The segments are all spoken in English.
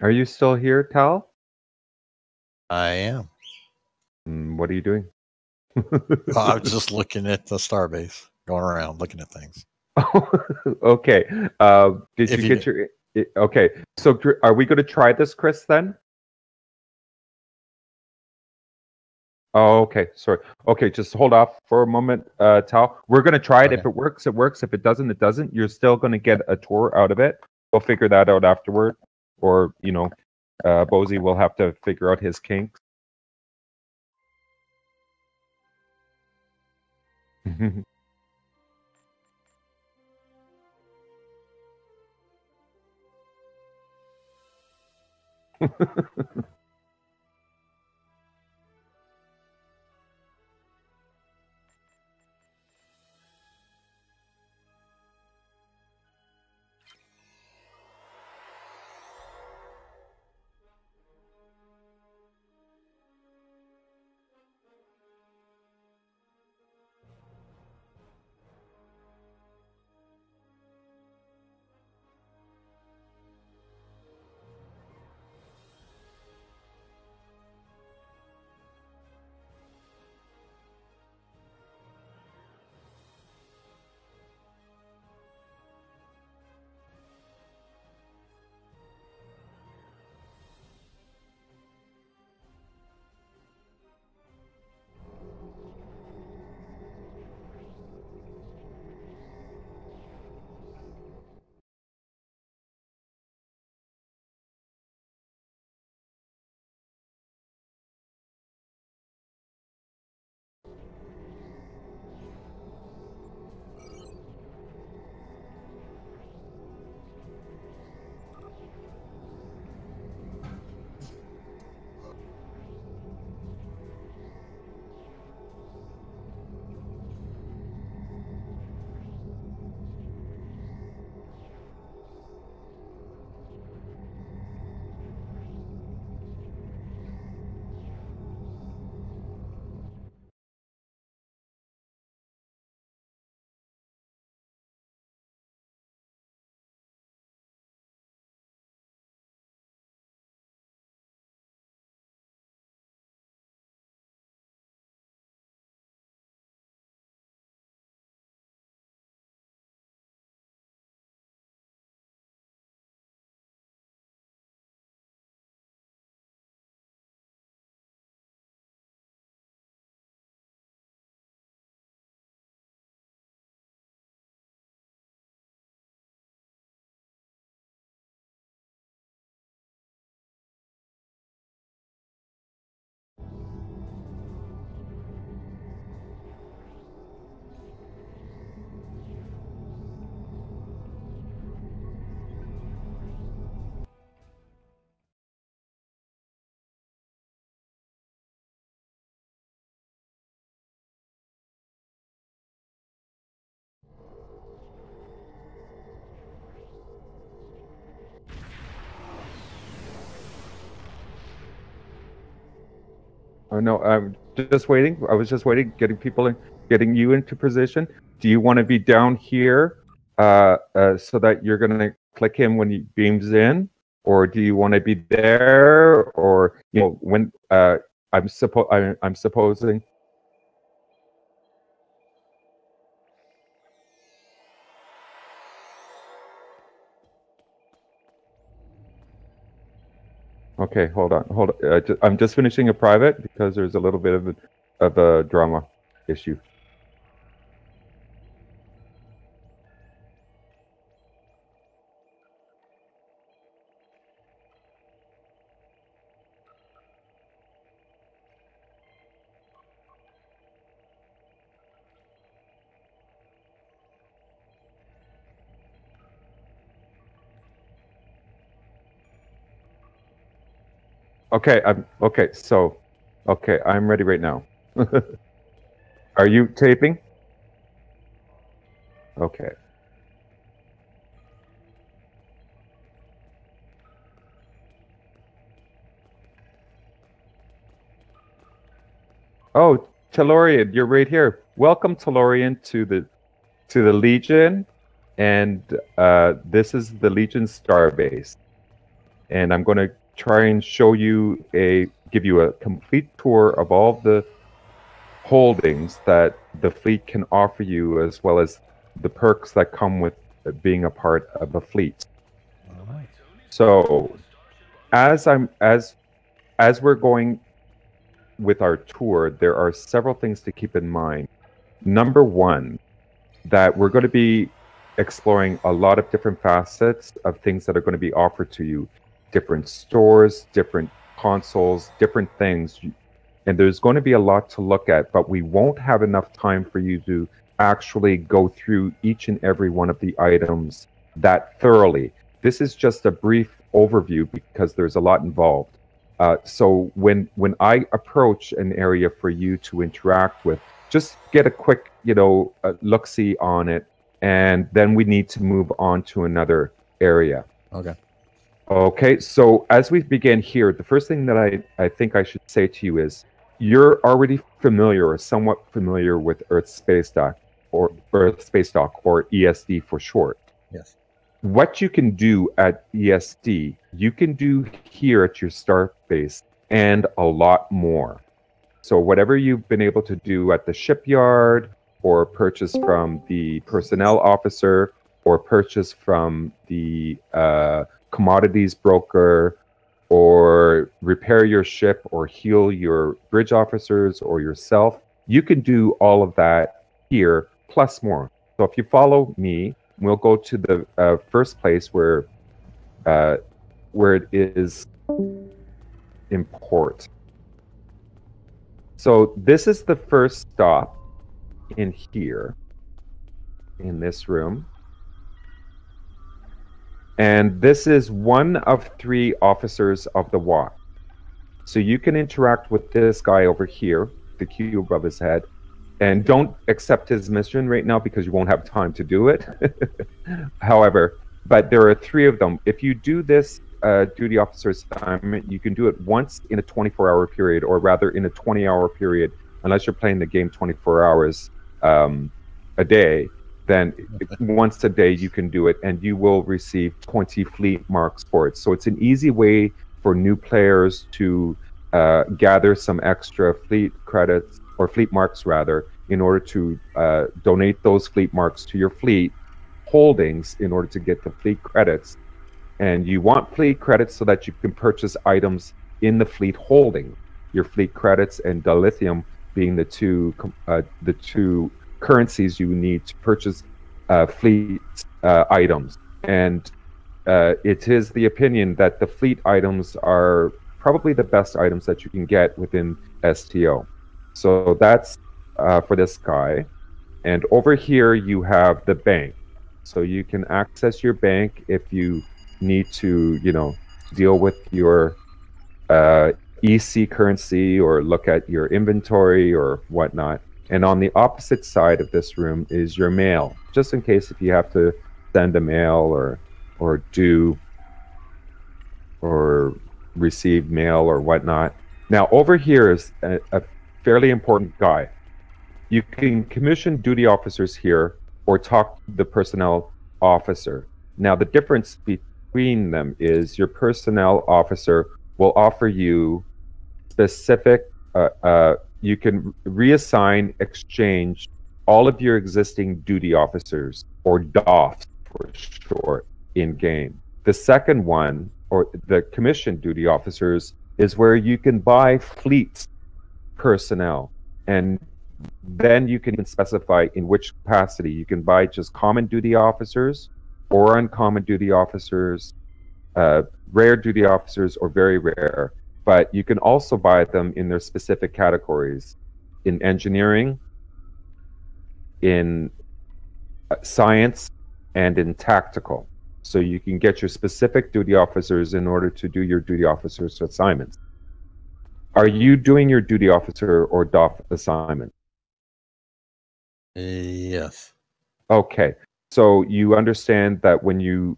Are you still here, Tal? I am. What are you doing? I was just looking at the starbase, going around looking at things. Okay. Did If you you get your... Okay. So are we going to try this, Chris, then? Oh, okay. Sorry. Okay, just hold off for a moment, Tal. We're going to try it. Okay. If it works, it works. If it doesn't, it doesn't. You're still going to get a tour out of it. We'll figure that out afterward. Or, you know, Bohse will have to figure out his kinks. Oh no, I'm just waiting. I was just waiting, getting people in, getting you into position. Do you want to be down here so that you're going to click him when he beams in, or do you want to be there, or you know when I'm supposing. Okay, hold on, hold on. I'm just finishing a private because there's a little bit of a drama issue. Okay, I'm ready right now. Are you taping? Okay. Oh, Telorian, you're right here. Welcome, Telorian, to the Legion, and this is the Legion Starbase. and I'm going to try and give you a complete tour of all the holdings that the fleet can offer you, as well as the perks that come with being a part of a fleet. All right. So, as we're going with our tour, there are several things to keep in mind. Number one, that we're going to be exploring a lot of different facets of things that are going to be offered to you, different stores, different consoles, different things. And there's going to be a lot to look at, but we won't have enough time for you to actually go through each and every one of the items that thoroughly. This is just a brief overview because there's a lot involved. So when I approach an area for you to interact with, just get a quick, look-see on it, and then we need to move on to another area. Okay. Okay, so as we begin here, the first thing that I think I should say to you is, you're already familiar or somewhat familiar with Earth Space Dock, or ESD for short. Yes. What you can do at ESD, you can do here at your start base, and a lot more. So whatever you've been able to do at the shipyard, or purchase from the personnel officer, or purchase from the commodities broker, or repair your ship, or heal your bridge officers or yourself, you can do all of that here, plus more. So if you follow me, we'll go to the first place where it is import. So this is the first stop in here, in this room. And this is one of 3 officers of the watch. So you can interact with this guy over here, the cube above his head, and don't accept his mission right now because you won't have time to do it. However, but there are 3 of them. If you do this duty officer assignment, you can do it once in a 24-hour period, or rather in a 20-hour period, unless you're playing the game 24 hours a day. Then once a day you can do it, and you will receive 20 fleet marks for it. So it's an easy way for new players to gather some extra fleet credits, or fleet marks rather, in order to donate those fleet marks to your fleet holdings in order to get the fleet credits. And you want fleet credits so that you can purchase items in the fleet holding. Your fleet credits and dilithium being the two currencies you need to purchase fleet items. And it is the opinion that the fleet items are probably the best items that you can get within STO. So that's for this guy. And over here you have the bank. So you can access your bank if you need to, deal with your EC currency, or look at your inventory or whatnot. And on the opposite side of this room is your mail, just in case if you have to send a mail or do or receive mail or whatnot. Now over here is a fairly important guy. You can commission duty officers here or talk to the personnel officer. Now the difference between them is your personnel officer will offer you specific you can reassign, exchange all of your existing duty officers, or DOFs for short, in game. The second one, or the commissioned duty officers, is where you can buy fleet personnel, and then you can even specify in which capacity. You can buy just common duty officers, or uncommon duty officers, rare duty officers, or very rare. But you can also buy them in their specific categories, in engineering, in science, and in tactical. So you can get your specific duty officers in order to do your duty officers assignments. Are you doing your duty officer or DOF assignment? Yes. Okay. So you understand that when you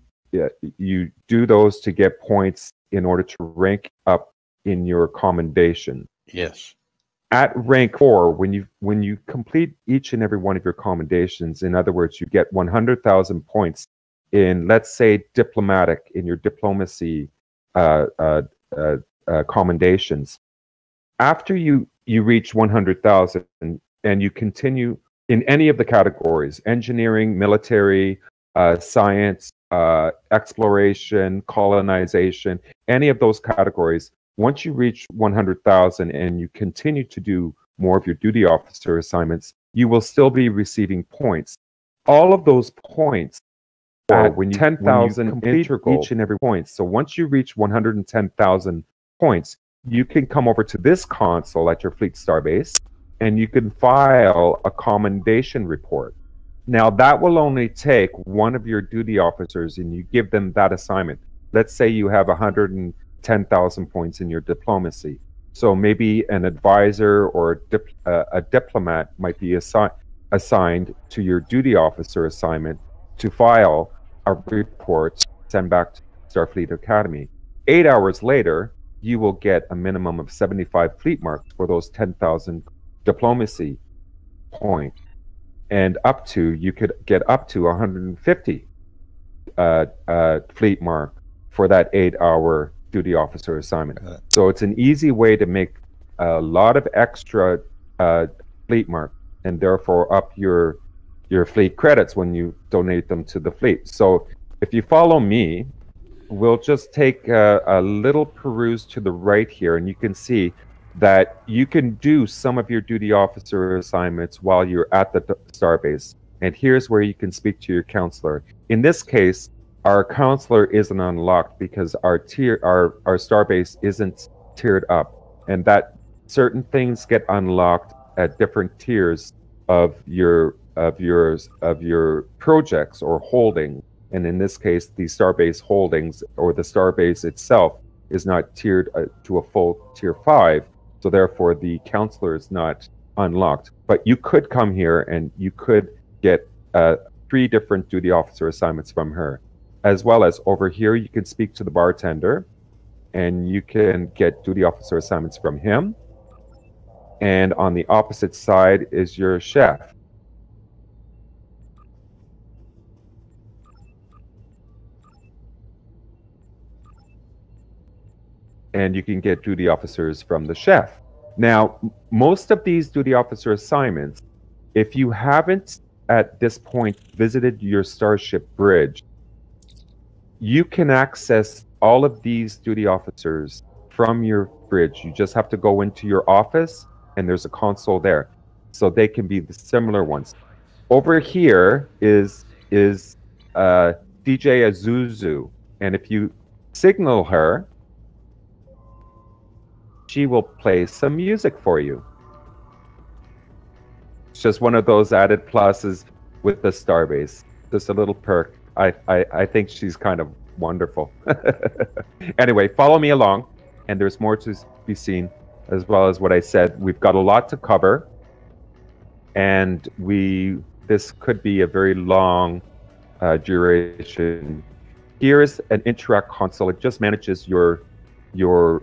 do those to get points in order to rank up in your commendation. Yes. At rank 4, when you complete each and every one of your commendations, in other words, you get 100,000 points in, let's say, diplomatic, in your diplomacy commendations. After you reach 100,000 and you continue in any of the categories: engineering, military, science, exploration, colonization, any of those categories. Once you reach 100,000 and you continue to do more of your duty officer assignments, you will still be receiving points. All of those points are when you 10,000 integral each and every point. So once you reach 110,000 points, you can come over to this console at your Fleet Starbase and you can file a commendation report. Now that will only take one of your duty officers and you give them that assignment. Let's say you have 110,000 points in your diplomacy. So maybe an advisor or a diplomat might be assigned to your duty officer assignment to file a report, send back to Starfleet Academy. 8 hours later, you will get a minimum of 75 fleet marks for those 10,000 diplomacy points. And you could get up to 150 fleet mark for that 8-hour duty officer assignment. So it's an easy way to make a lot of extra fleet mark and therefore up your fleet credits when you donate them to the fleet. So if you follow me, we'll just take a little peruse to the right here, and you can see that you can do some of your duty officer assignments while you're at the starbase. And here's where you can speak to your counselor. In this case, our counselor isn't unlocked because our starbase isn't tiered up, and that certain things get unlocked at different tiers of your projects or holdings. And in this case, the starbase holdings or the starbase itself is not tiered to a full tier 5. So therefore, the counselor is not unlocked. But you could come here and you could get 3 different duty officer assignments from her. As well as over here, you can speak to the bartender and you can get duty officer assignments from him. And on the opposite side is your chef. And you can get duty officers from the chef. Now, most of these duty officer assignments, if you haven't at this point visited your Starship Bridge, you can access all of these duty officers from your bridge. You just have to go into your office and there's a console there. So they can be the similar ones. Over here is DJ Azuzu. And if you signal her, she will play some music for you. It's just one of those added pluses with the Starbase. Just a little perk. I think she's kind of wonderful. Anyway, follow me along, and there's more to be seen, as well as what I said. We've got a lot to cover, and this could be a very long duration. Here's an Interact console. It just manages your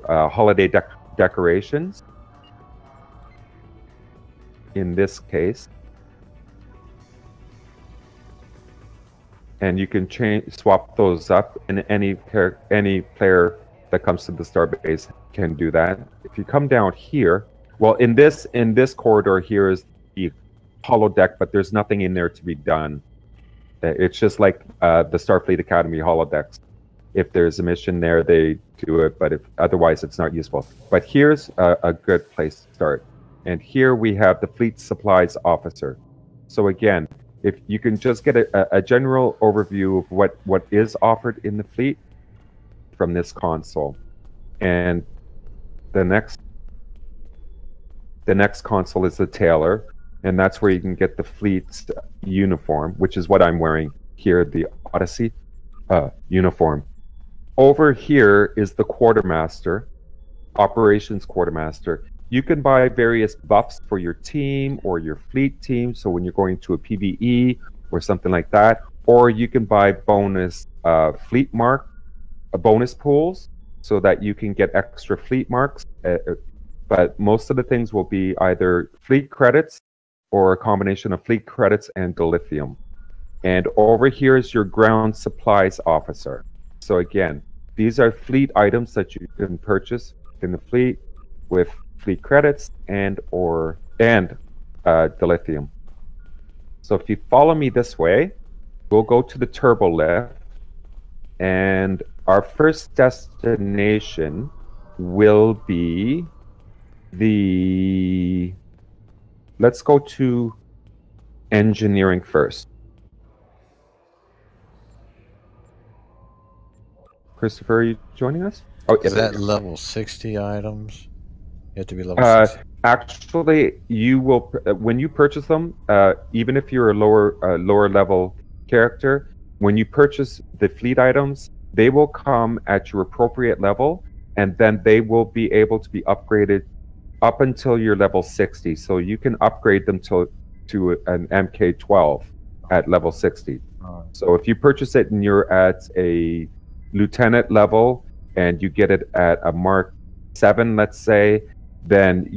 holiday decorations. In this case, and you can swap those up, and any player that comes to the Starbase can do that. If you come down here, well, in this corridor here is the holodeck, but there's nothing in there to be done. It's just like the Starfleet Academy holodecks. If there's a mission there, they do it, but otherwise it's not useful. But here's a good place to start. And here we have the Fleet Supplies Officer. So again, if you can just get a general overview of what is offered in the fleet from this console. And the next console is the tailor, and that's where you can get the fleet's uniform, which is what I'm wearing here, the Odyssey uniform. Over here is the quartermaster, operations quartermaster. You can buy various buffs for your team or your fleet team, so when you're going to a PvE or something like that, or you can buy bonus fleet mark, bonus pools, so that you can get extra fleet marks. But most of the things will be either fleet credits or a combination of fleet credits and dilithium. And over here is your ground supplies officer. So again, these are fleet items that you can purchase in the fleet with fleet credits and dilithium. So if you follow me this way, we'll go to the turbo lift, and our first destination will be let's go to engineering first. Christopher, are you joining us? Oh, is that level 60 items? You have to be level 60. Actually, you will when you purchase them. Even if you're a lower level character, when you purchase the fleet items, they will come at your appropriate level, and then they will be able to be upgraded up until you're level 60. So you can upgrade them to an MK12 at level 60. So if you purchase it and you're at a lieutenant level and you get it at a Mark 7, let's say, then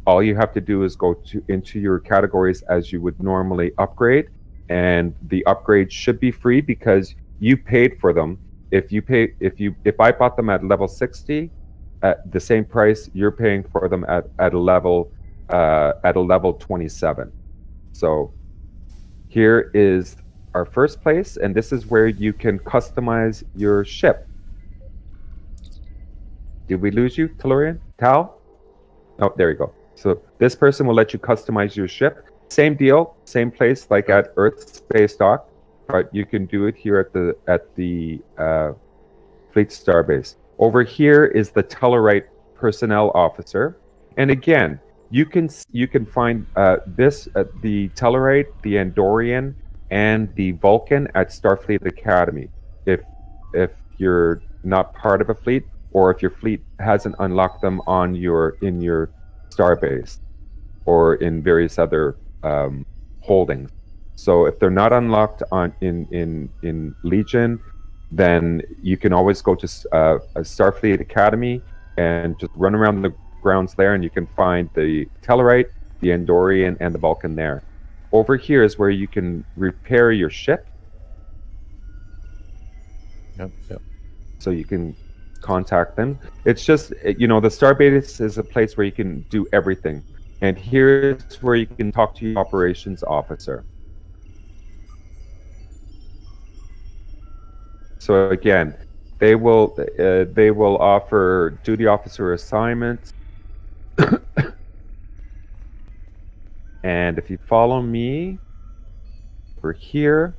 all you have to do is go into your categories as you would normally upgrade, and the upgrade should be free because you paid for them. If I bought them at level 60 at the same price, you're paying for them at a level 27. So here is our first place, and this is where you can customize your ship. Did we lose you, Tellurian? Tal? Oh, there you go. So this person will let you customize your ship. Same deal, same place like at Earth Space Dock, but you can do it here at the Fleet Starbase. Over here is the Tellurite Personnel Officer, and again, you can find the Tellurite, the Andorian, and the Vulcan at Starfleet Academy. If you're not part of a fleet, or if your fleet hasn't unlocked them in your Starbase or in various other holdings. So if they're not unlocked in Legion, then you can always go to a Starfleet Academy and just run around the grounds there, and you can find the Tellurite, the Andorian, and the Vulcan there. Over here is where you can repair your ship. Yep. So you can contact them. It's just, the Starbase is a place where you can do everything. And here's where you can talk to your operations officer. So again, they will offer duty officer assignments. And if you follow me, we're here.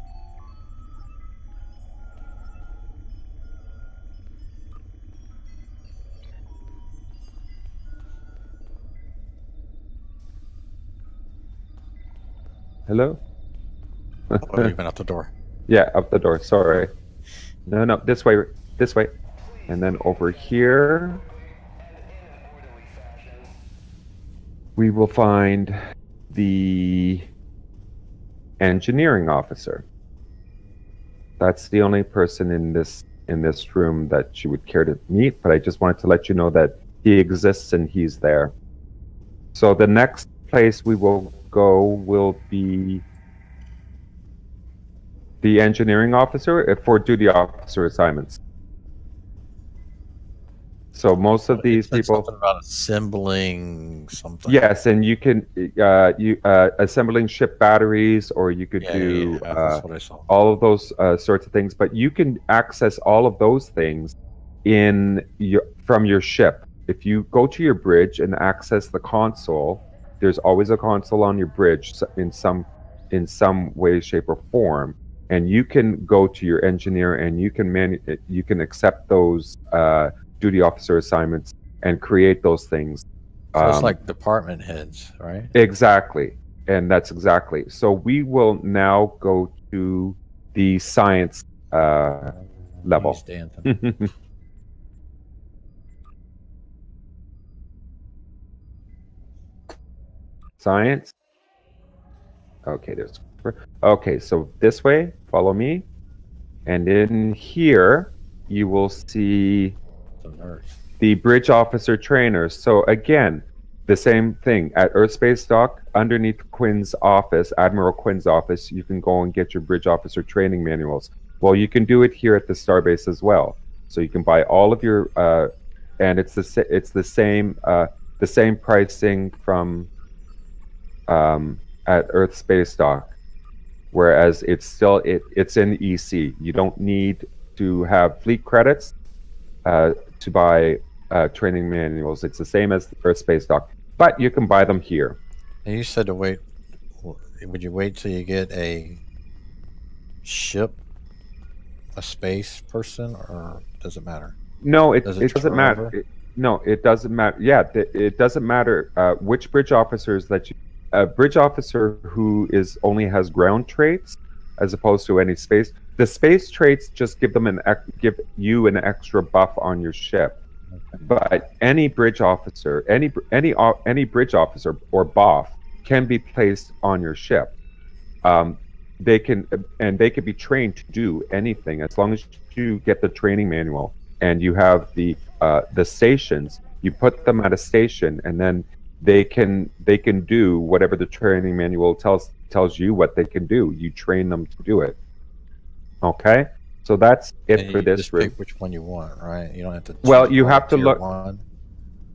Hello? Oh, you've been out the door. Yeah, up the door. Sorry. No, this way. And then over here, we will find the engineering officer. That's the only person in this room that you would care to meet, but I just wanted to let you know that he exists and he's there. So the next place we will go will be the engineering officer for duty officer assignments. So most of these people, something about assembling something. Yes, and you can assembling ship batteries, or you could do that's what I saw. all of those sorts of things. But you can access all of those things from your ship. If you go to your bridge and access the console, there's always a console on your bridge in some way, shape, or form, and you can go to your engineer and you can accept those duty officer assignments and create those things. So it's like department heads, right? Exactly, and that's exactly. So we will now go to the science level. Science. Okay, so this way, follow me, and in here you will see the bridge officer trainers. So again, the same thing at Earth Space Dock, underneath Quinn's office, Admiral Quinn's office, you can go and get your bridge officer training manuals. Well, you can do it here at the Starbase as well. So you can buy all of your, and it's the same pricing from at Earth Space Dock, whereas it's in EC. You don't need to have fleet credits to buy training manuals. It's the same as the Earth Space Dock, but you can buy them here. And you said to wait. Would you wait till you get a ship, a space person, or does it matter? No, it doesn't matter. No, it doesn't matter. Yeah, it doesn't matter which bridge officers that you. A bridge officer who only has ground traits, as opposed to any space. The space traits just give you an extra buff on your ship. Okay. But any bridge officer, any bridge officer or boff can be placed on your ship. They can be trained to do anything as long as you get the training manual and you have the stations. You put them at a station, and then they can do whatever the training manual tells you what they can do. You train them to do it. Okay, so that's it for this room. Pick which one you want, right? You don't have to. Well, you have to look.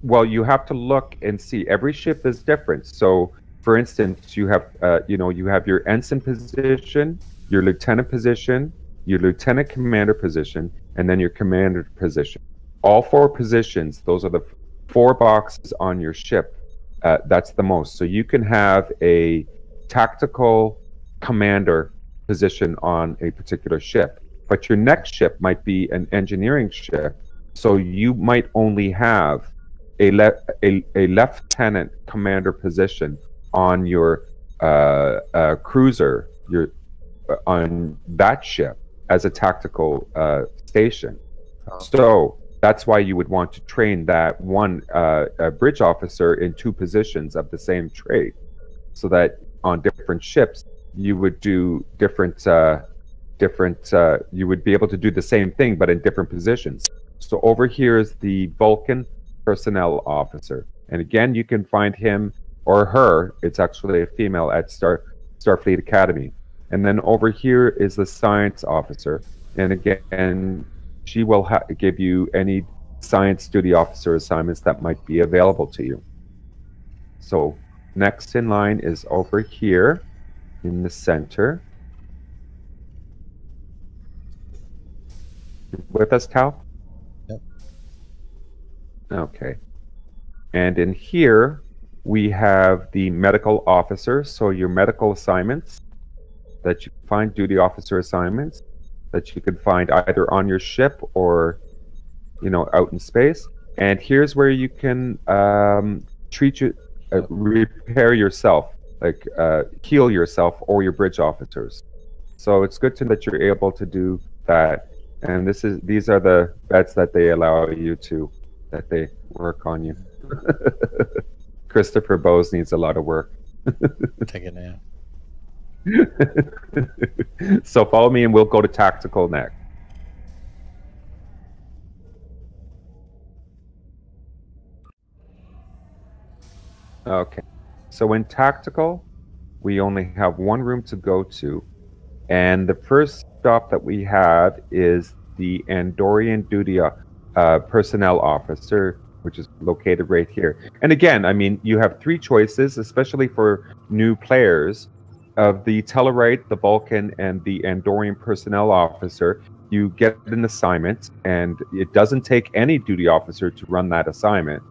Well, you have to look and see. Every ship is different. So, for instance, you have you have your ensign position, your lieutenant position, your lieutenant commander position, and then your commander position. All 4 positions. Those are the 4 boxes on your ship. That's the most. So you can have a tactical commander position on a particular ship, but your next ship might be an engineering ship. So you might only have a lieutenant commander position on your cruiser, on that ship as a tactical station. So that's why you would want to train that one bridge officer in 2 positions of the same trade, so that on different ships you would do different. You would be able to do the same thing, but in different positions. So over here is the Vulcan personnel officer, and again, you can find him or her. It's actually a female at Starfleet Academy. And then over here is the science officer, and again, she will give you any science duty officer assignments that might be available to you. So next in line is over here in the center. With us, Tal? Yep. Okay. And in here, we have the medical officer. So your medical assignments that you find, duty officer assignments that you could find either on your ship or, out in space. And here's where you can repair yourself, like heal yourself or your bridge officers. So it's good to know that you're able to do that. And these are the bets that they allow you to, that they work on you. Christopher Bohse needs a lot of work. Take a nap. So follow me and we'll go to tactical next. Okay, so in tactical, we only have 1 room to go to, and the first stop that we have is the Andorian duty personnel officer, which is located right here. And again, I mean, you have 3 choices, especially for new players, of the Tellarite, the Vulcan, and the Andorian personnel officer. You get an assignment, and it doesn't take any duty officer to run that assignment.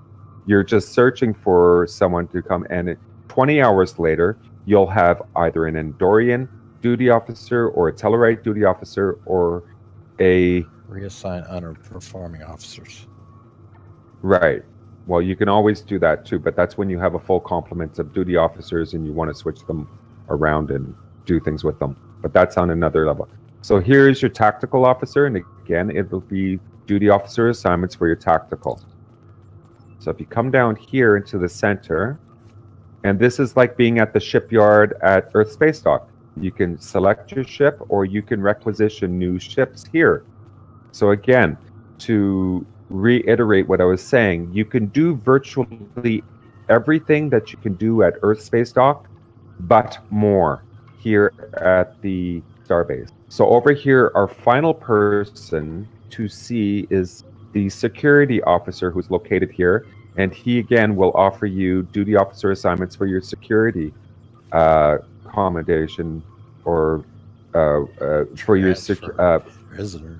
You're just searching for someone to come, and 20 hours later, you'll have either an Andorian duty officer or a Tellarite duty officer or a... Reassign underperforming officers. Right. Well, you can always do that too, but that's when you have a full complement of duty officers and you want to switch them around and do things with them. But that's on another level. So here's your tactical officer, and again, it will be duty officer assignments for your tactical. So if you come down here into the center, and this is like being at the shipyard at Earth Space Dock. You can select your ship or you can requisition new ships here. So again, to reiterate what I was saying, you can do virtually everything that you can do at Earth Space Dock, but more here at the Starbase. So over here, our final person to see is the security officer who's located here, and he again will offer you duty officer assignments for your security accommodation or for your visitors.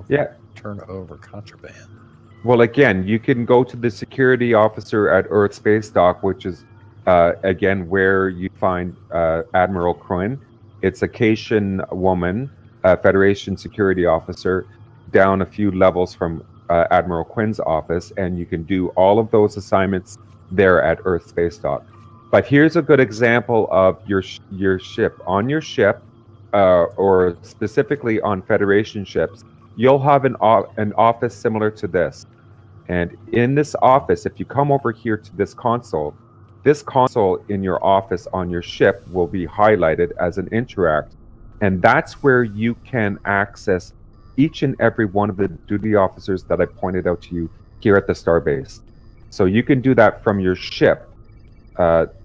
Yeah. Turn over contraband. Well, again, you can go to the security officer at Earth Space Dock, which is again where you find Admiral Quinn. It's a Cation woman, Federation security officer, down a few levels from Admiral Quinn's office, and you can do all of those assignments there at Earth Space Dock. But here's a good example of your ship. On your ship, or specifically on Federation ships, you'll have an office similar to this. And in this office, if you come over here to this console in your office on your ship will be highlighted as an interact. And that's where you can access each and every one of the duty officers that I pointed out to you here at the Starbase. So you can do that from your ship.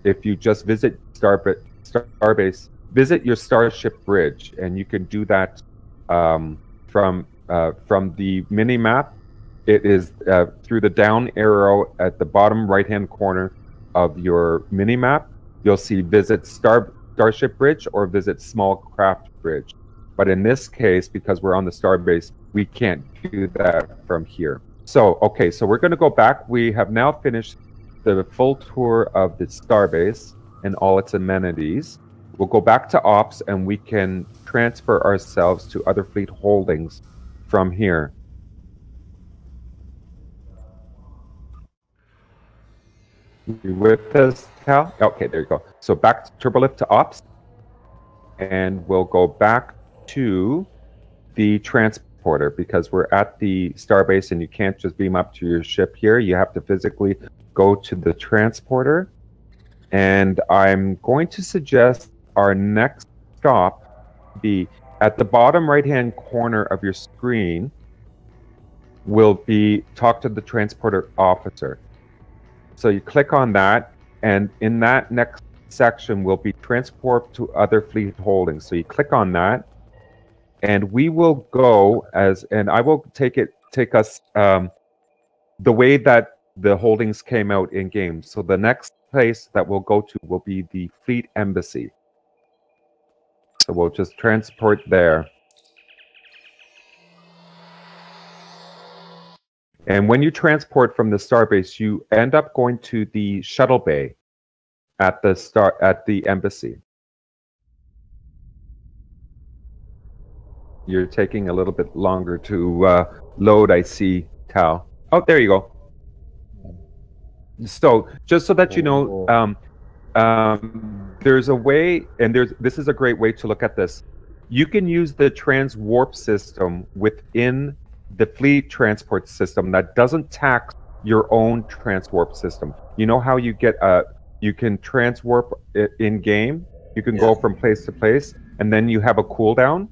If you just visit Starbase, visit your Starship Bridge, and you can do that from the mini map. It is through the down arrow at the bottom right-hand corner of your mini map. You'll see visit Starship Bridge or visit Small Craft Bridge. But in this case, because we're on the Starbase, we can't do that from here. So, okay, so we're going to go back. We have now finished the full tour of the Starbase and all its amenities. We'll go back to Ops, and we can transfer ourselves to other fleet holdings from here. You with us, Cal? Okay, there you go. So back to Turbolift to Ops, and we'll go back to the transporter because we're at the Starbase, and you can't just beam up to your ship here. You have to physically go to the transporter. And I'm going to suggest our next stop be at the bottom right-hand corner of your screen will be talk to the transporter officer. So you click on that, and in that next section will be transport to other fleet holdings. So you click on that, and we will go and I will take us the way that the holdings came out in game. So the next place that we'll go to will be the Fleet Embassy. So we'll just transport there. And when you transport from the Starbase, you end up going to the shuttle bay at the embassy. You're taking a little bit longer to load, I see, Tal. Oh, there you go. So just so that you know, there's a way, and this is a great way to look at this. You can use the transwarp system within the fleet transport system that doesn't tax your own transwarp system. You know how you get you can transwarp in game. You can go from place to place, and then you have a cooldown.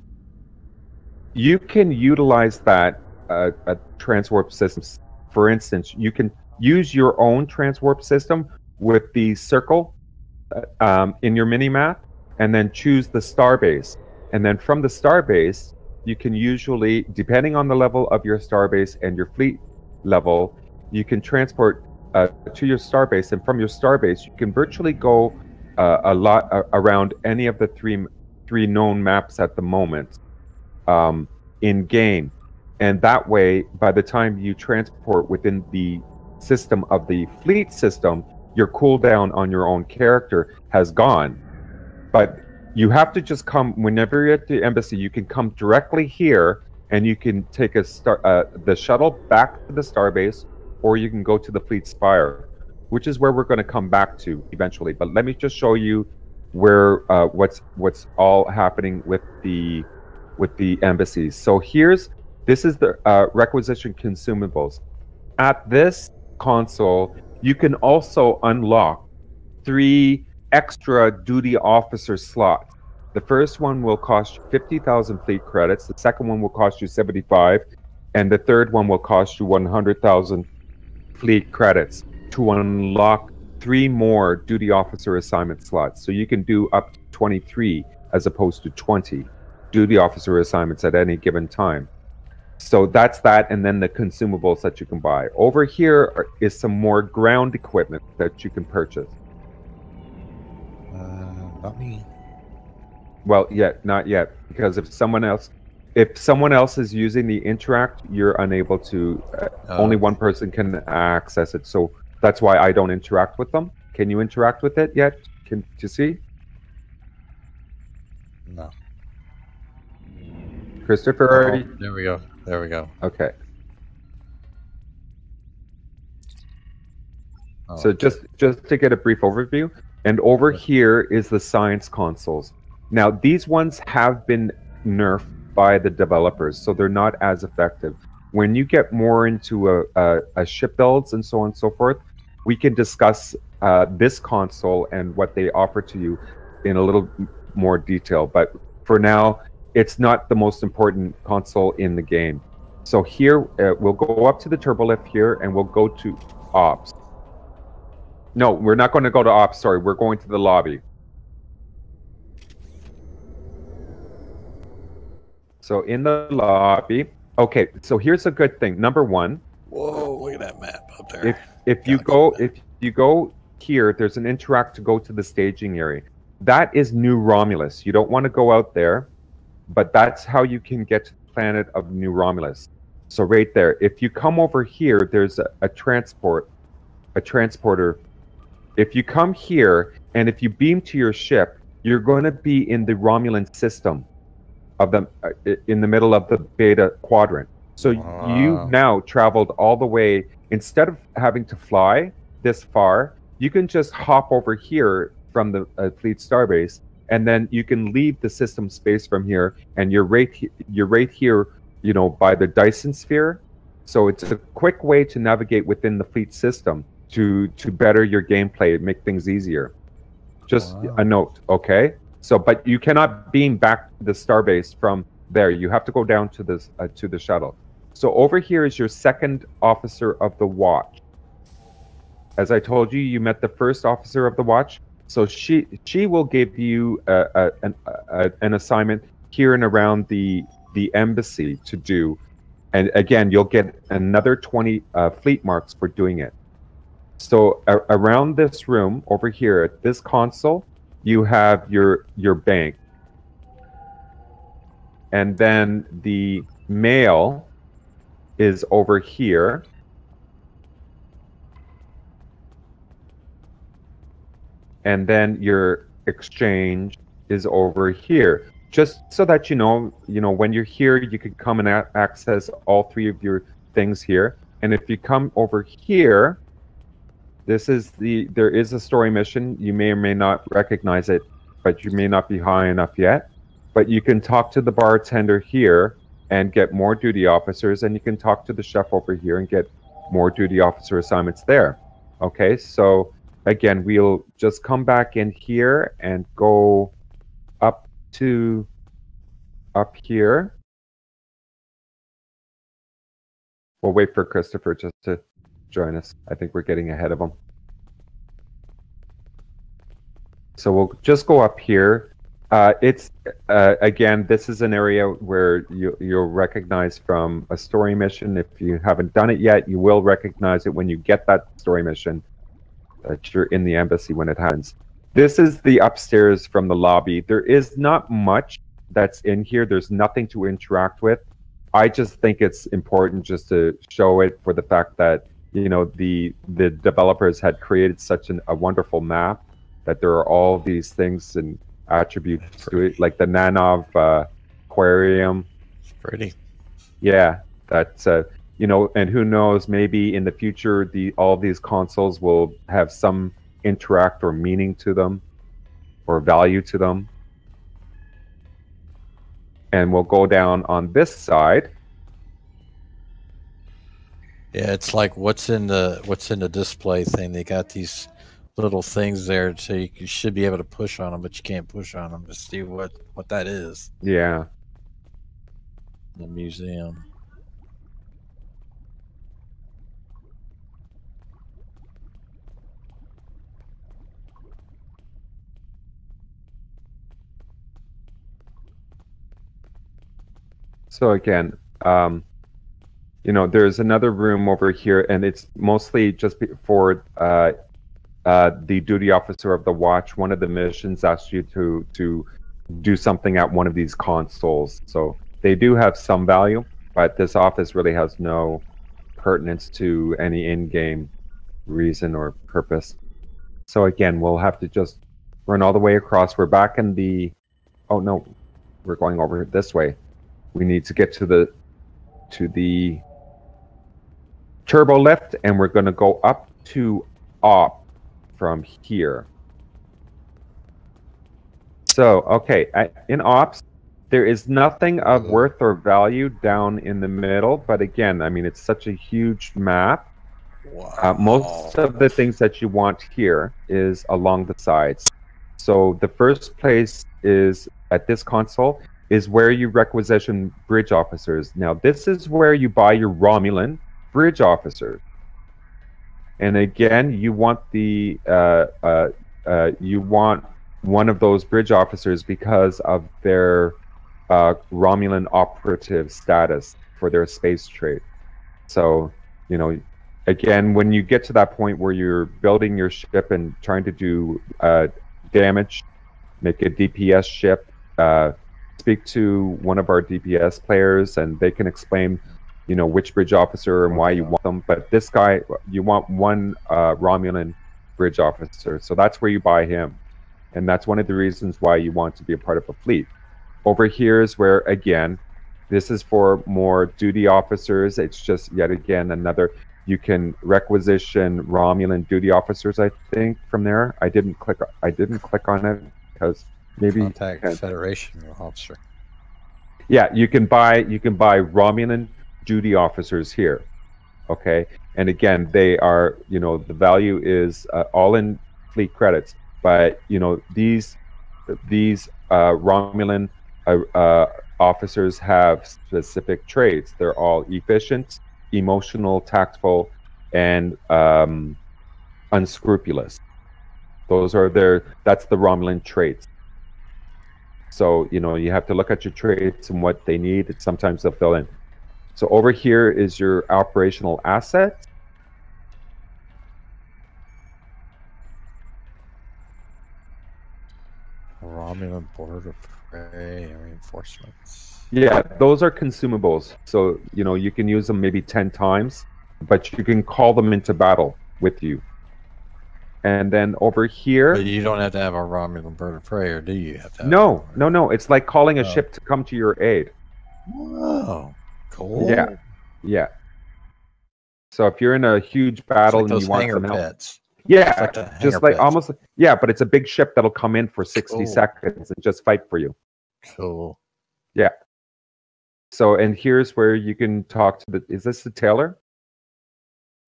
You can utilize that transwarp systems. For instance, you can use your own transwarp system with the circle in your mini map, and then choose the Starbase. And then from the Starbase, you can usually, depending on the level of your Starbase and your fleet level, you can transport to your Starbase. And from your Starbase, you can virtually go a lot around any of the three known maps at the moment in game. And that way, by the time you transport within the system of the fleet system, your cooldown on your own character has gone. But you have to just come, whenever you're at the embassy, you can come directly here, and you can take the shuttle back to the Starbase, or you can go to the Fleet Spire, which is where we're going to come back to eventually. But let me just show you where what's all happening with the embassies. So this is the requisition consumables. At this console, you can also unlock 3 extra duty officer slots. The first one will cost you 50,000 fleet credits. The second one will cost you 75, and the third one will cost you 100,000 fleet credits to unlock 3 more duty officer assignment slots. So you can do up to 23 as opposed to 20 duty officer assignments at any given time. So that's that, and then the consumables that you can buy. Over here is some more ground equipment that you can purchase. Not me. Well, not yet, because if someone else is using the interact, you're unable to. Only one person can access it, so that's why I don't interact with them. Can you interact with it yet? Can you see? No. Christopher? Oh, there we go. There we go. Okay. Oh, So okay. just to get a brief overview, and over here is the science consoles. Now these ones have been nerfed by the developers, so they're not as effective. When you get more into a ship builds and so on and so forth, we can discuss this console and what they offer to you in a little more detail. But for now, it's not the most important console in the game. So here, we'll go up to the turbo lift here, and we'll go to ops. No, we're not going to go to ops. Sorry, we're going to the lobby. So in the lobby, okay. So here's a good thing. Number one. Whoa! Look at that map up there. If you go here, there's an interact to go to the staging area. That is New Romulus. You don't want to go out there, but that's how you can get to the planet of New Romulus. So right there. If you come over here, there's a transporter. If you come here and if you beam to your ship, you're going to be in the Romulan system of the in the middle of the beta quadrant. So you've now traveled all the way. Instead of having to fly this far, you can just hop over here from the fleet starbase, and then you can leave the system space from here, and you're right here, you know, by the Dyson sphere. So it's a quick way to navigate within the fleet system to better your gameplay, make things easier. Just a note, okay? So, but you cannot beam back to the starbase from there. You have to go down to this to the shuttle. So over here is your second officer of the watch. As I told you, you met the first officer of the watch. So she will give you an assignment here and around the embassy to do, and again you'll get another 20 fleet marks for doing it. So around this room over here at this console, you have your bank, and then the mail is over here. And then your exchange is over here. Just so that you know, when you're here, you can come and access all three of your things here. And if you come over here, there is a story mission. You may or may not recognize it, but you may not be high enough yet. But you can talk to the bartender here and get more duty officers, and you can talk to the chef over here and get more duty officer assignments there. Okay, so again, we'll just come back in here and go up here. We'll wait for Christopher just to join us. I think we're getting ahead of him. So we'll just go up here. It's again, this is an area where you'll recognize from a story mission. If you haven't done it yet, you will recognize it when you get that story mission, that you're in the embassy when it happens. This is the upstairs from the lobby. There is not much that's in here. There's nothing to interact with. I just think it's important just to show it for the fact that, you know, the developers had created such a wonderful map that there are all these things and attributes to it, like the Nanov aquarium. It's pretty. Yeah, that's you know, and who knows, maybe in the future all these consoles will have some interact or meaning to them or value to them. And we'll go down on this side. Yeah, it's like what's in the display thing. They got these little things there, so you should be able to push on them, but you can't push on them to see what that is. Yeah. The museum. So again, you know, there's another room over here, and it's mostly just for the duty officer of the watch. One of the missions asks you to do something at one of these consoles. So they do have some value, but this office really has no pertinence to any in-game reason or purpose. So again, we'll have to just run all the way across. We're back in the... Oh no, we're going over this way. We need to get to the turbo lift, and we're going to go up to op from here. So, okay, in ops, there is nothing of worth or value down in the middle, but again, I mean, it's such a huge map. Wow. Most of the things that you want here is along the sides. So the first place is at this console is where you requisition bridge officers. Now, this is where you buy your Romulan bridge officers. And again, you want the you want one of those bridge officers because of their Romulan operative status for their space trade. So, you know, again, when you get to that point where you're building your ship and trying to do damage, make a DPS ship, speak to one of our DPS players, and they can explain, you know, which bridge officer and why you want them. But this guy, you want one Romulan bridge officer, so that's where you buy him, and that's one of the reasons why you want to be a part of a fleet. Over here is where, again, this is for more duty officers. It's just yet again another. You can requisition Romulan duty officers, I think, from there. I didn't click on it because maybe Contact Federation officer. Yeah, you can buy Romulan duty officers here. Okay, and again, they are, you know, the value is all in fleet credits, but you know, these Romulan officers have specific traits. They're all efficient, emotional, tactful, and unscrupulous. Those are that's the Romulan traits. So, you know, you have to look at your traits and what they need. Sometimes they'll fill in. So over here is your operational asset. Romulan Board of Prey reinforcements. Yeah, those are consumables. So, you know, you can use them maybe 10 times, but you can call them into battle with you. And then over here... But you don't have to have a Romulan Bird of Prey, or do you have to have No. It's like calling a ship to come to your aid. Oh, cool. Yeah. So if you're in a huge battle like and you want some help... pets. Yeah, like just like almost... Yeah, but it's a big ship that'll come in for 60 seconds and just fight for you. Cool. Yeah. So, and here's where you can talk to the... Is this the tailor?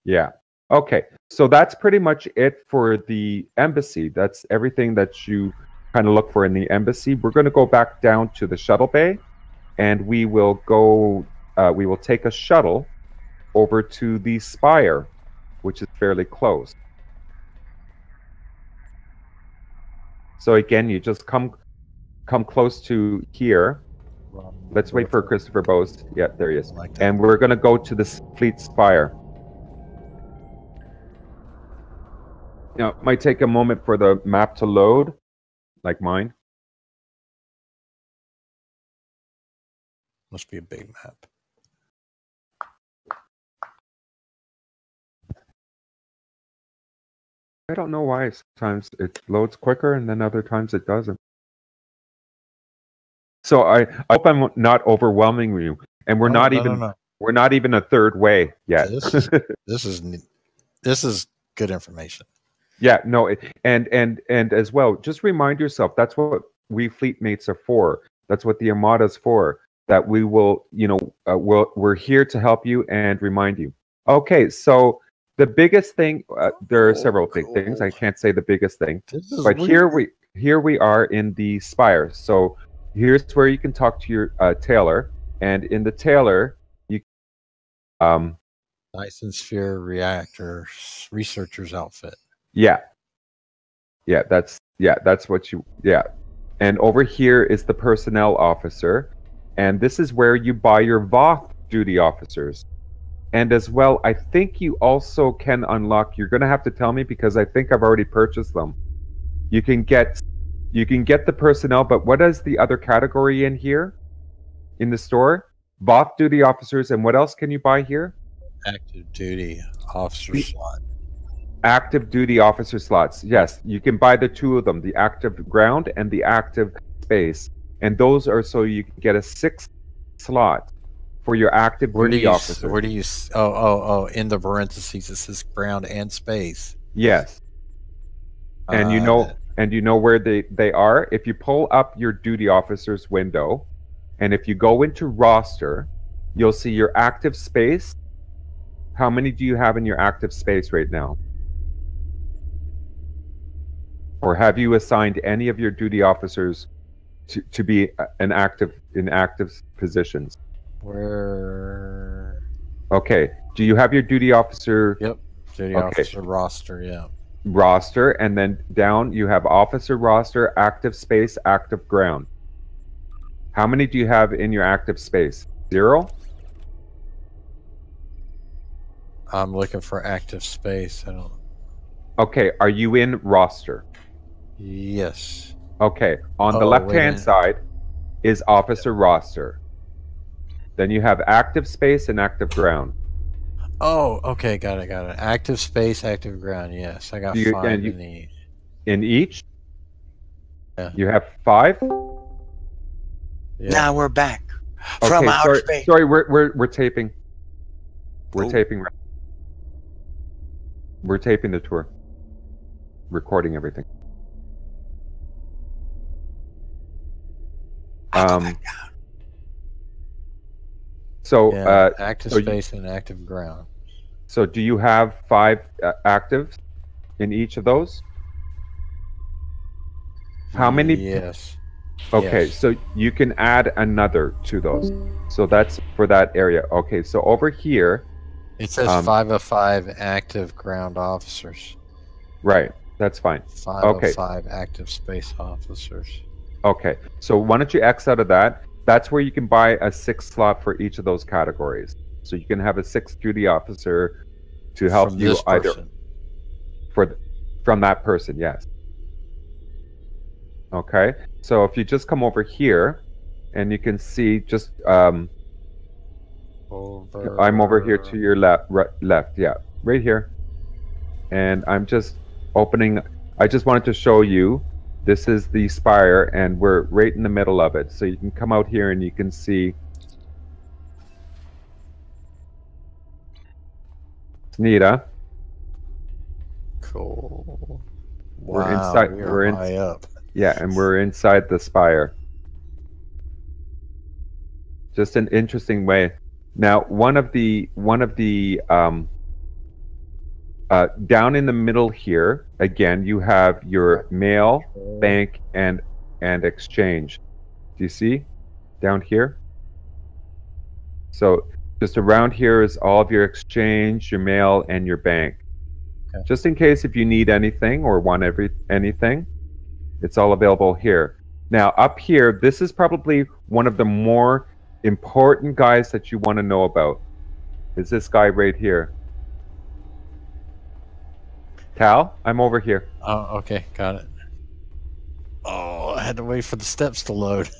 Yeah. Okay, so that's pretty much it for the embassy. That's everything that you kind of look for in the embassy. We're going to go back down to the shuttle bay, and we will go. We will take a shuttle over to the spire, which is fairly close. So again, you just come close to here. Let's wait for Christopher Bohse. Yeah, there he is. And we're going to go to the fleet spire. You know, it might take a moment for the map to load, like mine. Must be a big map. I don't know why sometimes it loads quicker and then other times it doesn't. So I hope I'm not overwhelming you, and we're not even a third way yet. This is good information. Yeah, no, and as well, just remind yourself that's what we fleet mates are for. That's what the Armada's for. That we will, you know, we're here to help you and remind you. Okay, so the biggest thing, there are several big things. I can't say the biggest thing, but weird. here we are in the spire. So here's where you can talk to your tailor, and in the tailor, you Dyson Sphere Reactor Researcher's outfit. Yeah, that's what you, and over here is the personnel officer, and this is where you buy your Voth duty officers. And as well, I think you also can unlock. You're going to have to tell me because I think I've already purchased them. You can get the personnel, but what is the other category in here in the store? Off duty officers, and what else can you buy here? Active duty officer slot. Active duty officer slots. Yes, you can buy the two of them, the active ground and the active space. And those are so you can get a 6th slot for your active duty officer. Where do you? Oh! In the parentheses, it says ground and space. Yes. And you know where they are. If you pull up your duty officers window, and if you go into roster, you'll see your active space. How many do you have in your active space right now? Or have you assigned any of your duty officers to be in active positions? Where? Okay. Do you have your duty officer? Yep. Duty officer roster. Yeah. Roster, and then down you have officer roster, active space, active ground. How many do you have in your active space? 0? I'm looking for active space. I don't. Okay. Are you in roster? Yes. Okay. On the left-hand side is officer roster. Then you have active space and active ground. Oh, okay, got it. Active space, active ground. Yes, I got 5 in each. In each? Yeah. You have 5? Yeah. Now we're back from outer space. Sorry, we're taping. We're taping. We're taping the tour. Recording everything. Active space and active ground. So do you have 5 actives in each of those? How many? Yes. Okay, yes. So you can add another to those. So that's for that area. Okay, so over here. It says 5 of 5 active ground officers. Right, that's fine. 5 of 5 active space officers. Okay, so why don't you X out of that? That's where you can buy a 6th slot for each of those categories. So you can have a 6th duty officer to help from you either from that person, yes. Okay, so if you just come over here, and you can see just I'm over here to your left, yeah, right here, and I'm just opening. I just wanted to show you. This is the spire, and we're right in the middle of it. So you can come out here and you can see. It's neat, huh? Cool. We're inside. We're high up. Yeah, and we're inside the spire. Just an interesting way. Now, one of the down in the middle here, again, you have your mail, bank, and exchange. Do you see down here? So just around here is all of your exchange, your mail, and your bank. Okay. Just in case if you need anything or want anything, it's all available here. Now up here, this is probably one of the more important guys that you want to know about. Is this guy right here. Tal, I'm over here. Oh, okay, got it. Oh, I had to wait for the steps to load.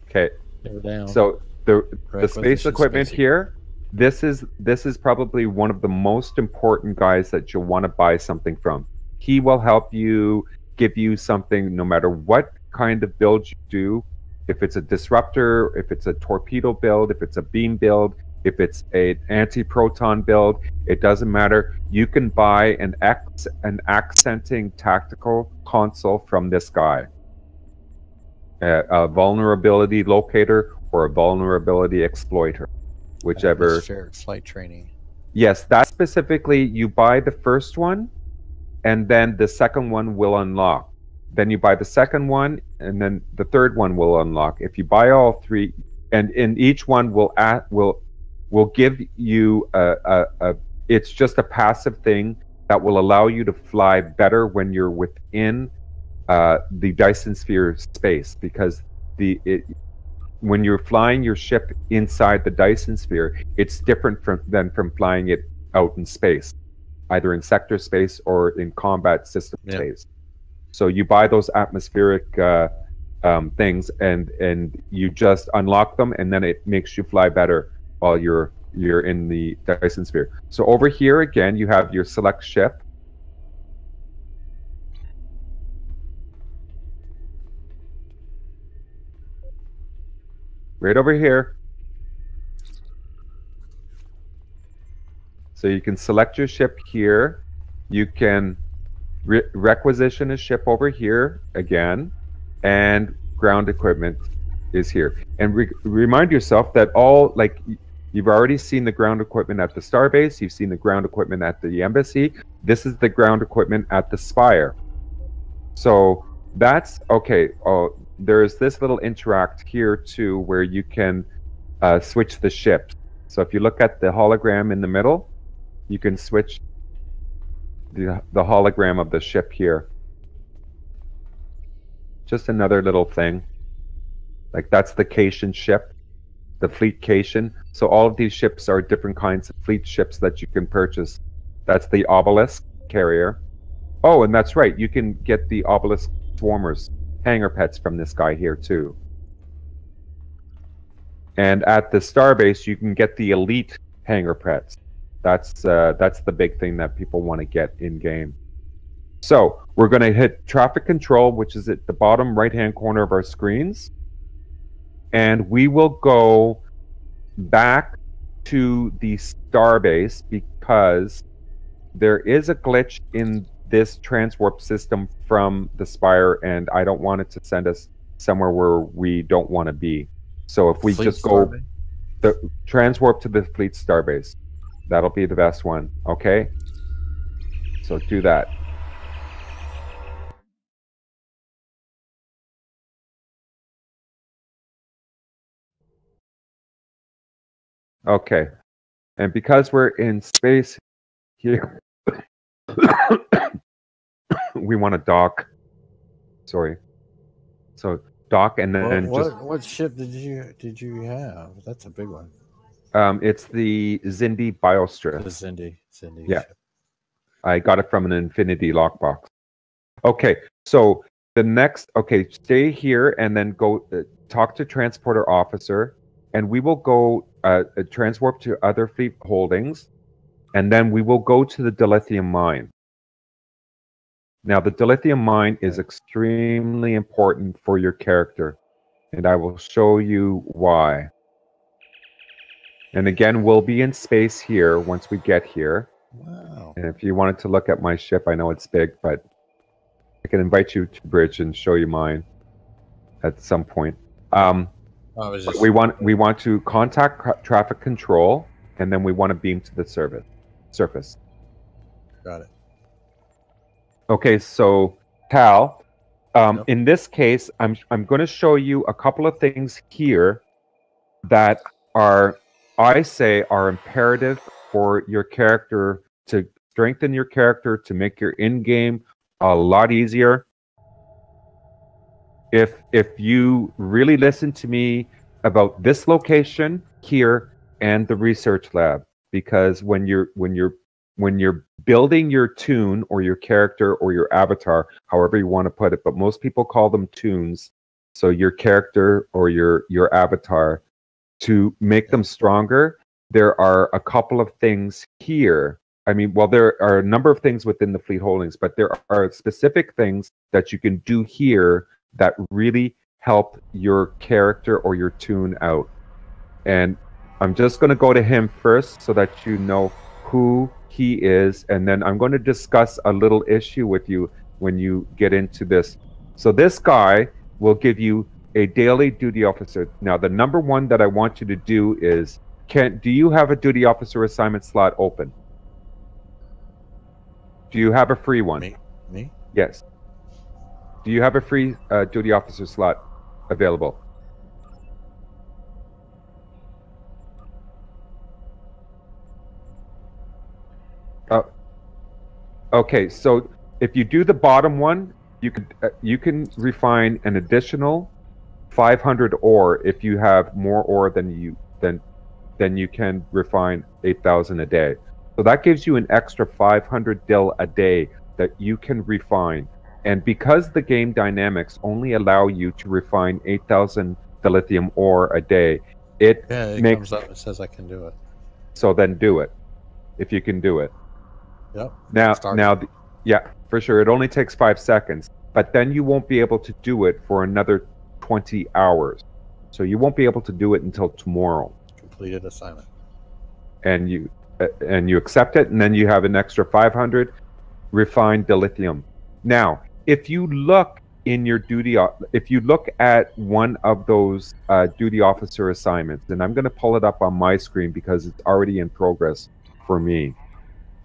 Okay. They were down. So the space equipment here, this is probably one of the most important guys that you'll want to buy something from. He will help you, give you something no matter what kind of build you do. If it's a disruptor, if it's a torpedo build, if it's a beam build, if it's an anti-proton build, it doesn't matter. You can buy an accenting tactical console from this guy. A vulnerability locator or a vulnerability exploiter, whichever. Atmospheric flight training. Yes, that specifically, you buy the first one, and then the second one will unlock. Then you buy the second one, and then the third one will unlock. If you buy all 3, and in each one will give you it's just a passive thing that will allow you to fly better when you're within the Dyson Sphere space, because when you're flying your ship inside the Dyson sphere, it's different than from flying it out in space, either in sector space or in combat system space. So you buy those atmospheric things, and you just unlock them, and then it makes you fly better while you're in the Dyson sphere. So over here again, you have your select ship. Right over here. So you can select your ship here. You can requisition a ship over here again, and ground equipment is here. And remind yourself that you've already seen the ground equipment at the starbase, you've seen the ground equipment at the embassy. This is the ground equipment at the spire. So that's okay. Oh, there's this little interact here too, where you can switch the ships. So if you look at the hologram in the middle, you can switch the hologram of the ship here. Just another little thing. Like that's the Cation ship, the fleet Cation. So all of these ships are different kinds of fleet ships that you can purchase. That's the Obelisk carrier. Oh, and that's right. You can get the Obelisk swarmers, hangar pets from this guy here too. And at the starbase, you can get the elite hangar pets. That's the big thing that people want to get in game. So we're going to hit traffic control, which is at the bottom right-hand corner of our screens. And we will go back to the starbase because there is a glitch in this transwarp system from the Spire, and I don't want it to send us somewhere where we don't want to be. So if we just go the transwarp to the fleet starbase, that'll be the best one. Okay? So do that. Okay. And because we're in space here, we want to dock. Sorry. So dock and then what ship did you have? That's a big one. It's the Zindi Biostress. The Zindi yeah. ship. I got it from an Infinity lockbox. Okay. So the next, stay here and then go talk to transporter officer, and we will go transwarp to other fleet holdings, and then we will go to the dilithium mine. Now, the dilithium mine is extremely important for your character, and I will show you why. And again, we'll be in space here once we get here. Wow. And if you wanted to look at my ship, I know it's big, but I can invite you to bridge and show you mine at some point. We want to contact traffic control, and then we want to beam to the surface. Got it. Okay, so Cal, in this case, I'm going to show you a couple of things here that I say are imperative for your character, to strengthen your character, to make your in-game a lot easier. If you really listen to me about this location here and the research lab, because when you're building your toon or your character or your avatar, however you want to put it, but most people call them toons. So your character or your avatar, to make them stronger, there are a couple of things here. I mean, well, there are a number of things within the fleet holdings, but there are specific things that you can do here that really help your character or your toon out. And I'm just going to go to him first so that you know who he is, and then I'm going to discuss a little issue with you when you get into this. So this guy will give you a daily duty officer. Now, the number one that I want you to do is, do you have a duty officer assignment slot open? Do you have a free one? Me? Yes. Do you have a free duty officer slot available? Okay, so if you do the bottom one, you can refine an additional 500 ore. If you have more ore than you can refine 8,000 a day. So that gives you an extra 500 dil a day that you can refine. And because the game dynamics only allow you to refine 8,000 dilithium ore a day, it comes up and says I can do it. So then do it, if you can do it. Yep. Yeah, for sure. It only takes 5 seconds, but then you won't be able to do it for another 20 hours. So you won't be able to do it until tomorrow. Completed assignment. And you accept it, and then you have an extra 500 refined dilithium. Now, if you look in your if you look at one of those duty officer assignments, and I'm going to pull it up on my screen because it's already in progress for me.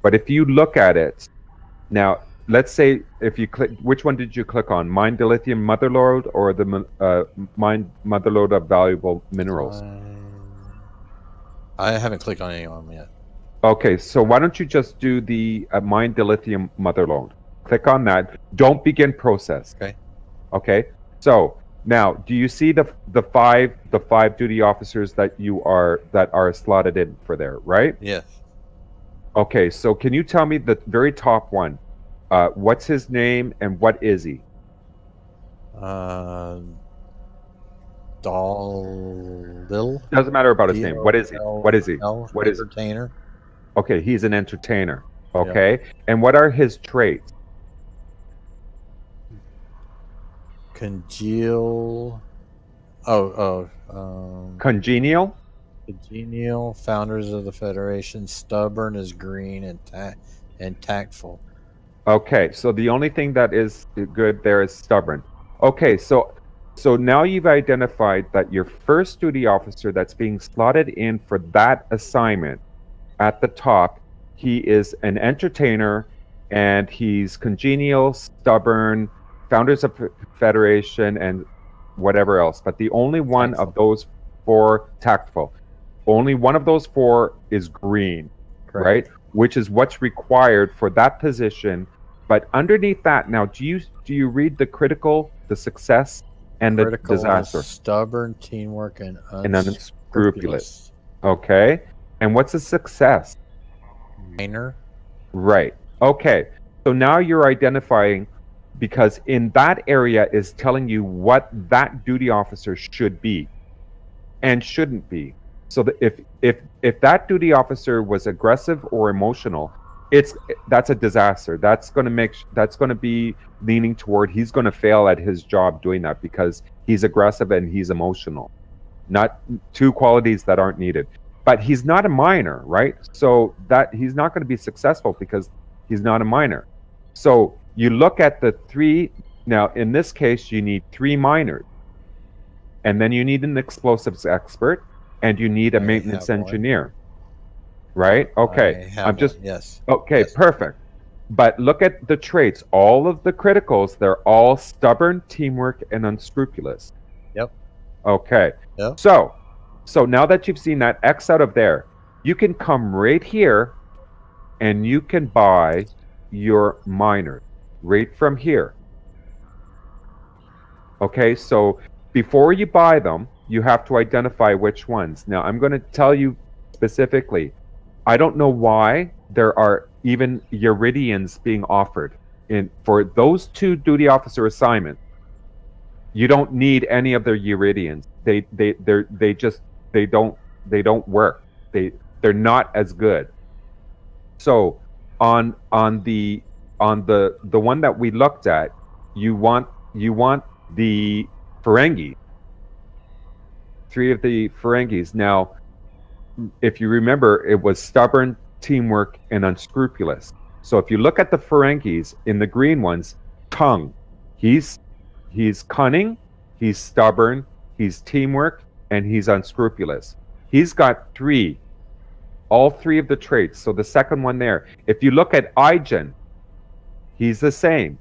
But if you look at it, now, let's say if you click, which one did you click on? Mine dilithium motherlode or the mine motherlode of valuable minerals? I haven't clicked on any of them yet. Okay, so why don't you just do the mine dilithium motherlode? Click on that. Don't begin process. Okay. Okay. So now, do you see the five duty officers that are slotted in for there, right? Yes. Okay. So can you tell me the very top one? What's his name and what is he? Doesn't matter about his name. What is he? What is he? What is entertainer? Okay, he's an entertainer. Okay. Yeah. And what are his traits? Congenial. Congenial? Congenial, founders of the Federation, stubborn as green and tactful. Okay, so the only thing that is good there is stubborn. Okay, so now you've identified that your first duty officer that's being slotted in for that assignment at the top, he is an entertainer and he's congenial, stubborn, founders of Federation, and whatever else. But the only one tactful. Of those four, tactful. Only one of those four is green, correct. Right? Which is what's required for that position. But underneath that, now, do you read the critical, the success, and the disaster? Stubborn, teamwork, and unscrupulous. Okay. And what's a success? Minor. Right. Okay. So now you're identifying, because in that area is telling you what that duty officer should be and shouldn't be. So that if that duty officer was aggressive or emotional, that's a disaster. That's going to be leaning toward he's going to fail at his job doing that because he's aggressive and he's emotional. Not two qualities that aren't needed. But he's not a minor, right? So that he's not going to be successful because he's not a minor. So you look at the three. Now, in this case, you need 3 minors. And then you need an explosives expert and you need a maintenance engineer. Right? Okay. Yes. Okay, yes. Perfect. But look at the traits. All of the criticals, they're all stubborn, teamwork, and unscrupulous. Yep. Okay. Yep. So now that you've seen that X out of there, you can come right here and you can buy your miners right from here. Okay, so before you buy them, you have to identify which ones. Now, I'm going to tell you specifically, I don't know why there are even uridians being offered for those 2 duty officer assignments. You don't need any of their uridians. They don't work. They're not as good. So on the one that we looked at, you want the Ferengi. 3 of the Ferengis. Now, if you remember, it was stubborn, teamwork, and unscrupulous. So if you look at the Ferengis in the green ones, Tongue, he's cunning, he's stubborn, he's teamwork, and he's unscrupulous. He's got all 3 of the traits. So the second one there, if you look at Ijen, he's the same.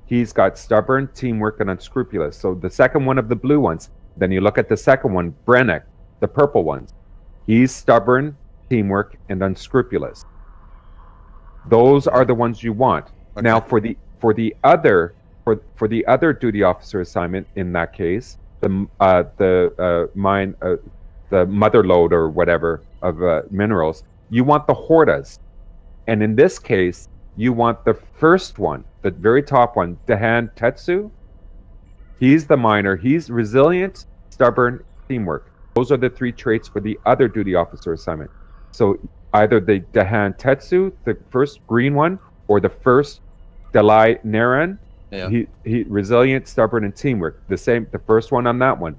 He's got stubborn, teamwork, and unscrupulous. So the second one of the blue ones. Then you look at the second one, Brennick, the purple ones. He's stubborn, teamwork, and unscrupulous. Those are the ones you want. Okay. Now, for the other duty officer assignment, in that case, the mother lode or whatever of minerals. You want the hordas, and in this case, you want the first one, the very top one, Dahan Tetsu. He's the miner. He's resilient, stubborn, teamwork. Those are the 3 traits for the other duty officer assignment. So either the Dahan Tetsu, the first green one, or the first Dalai Naran. Yeah. He resilient, stubborn, and teamwork. The first one on that one.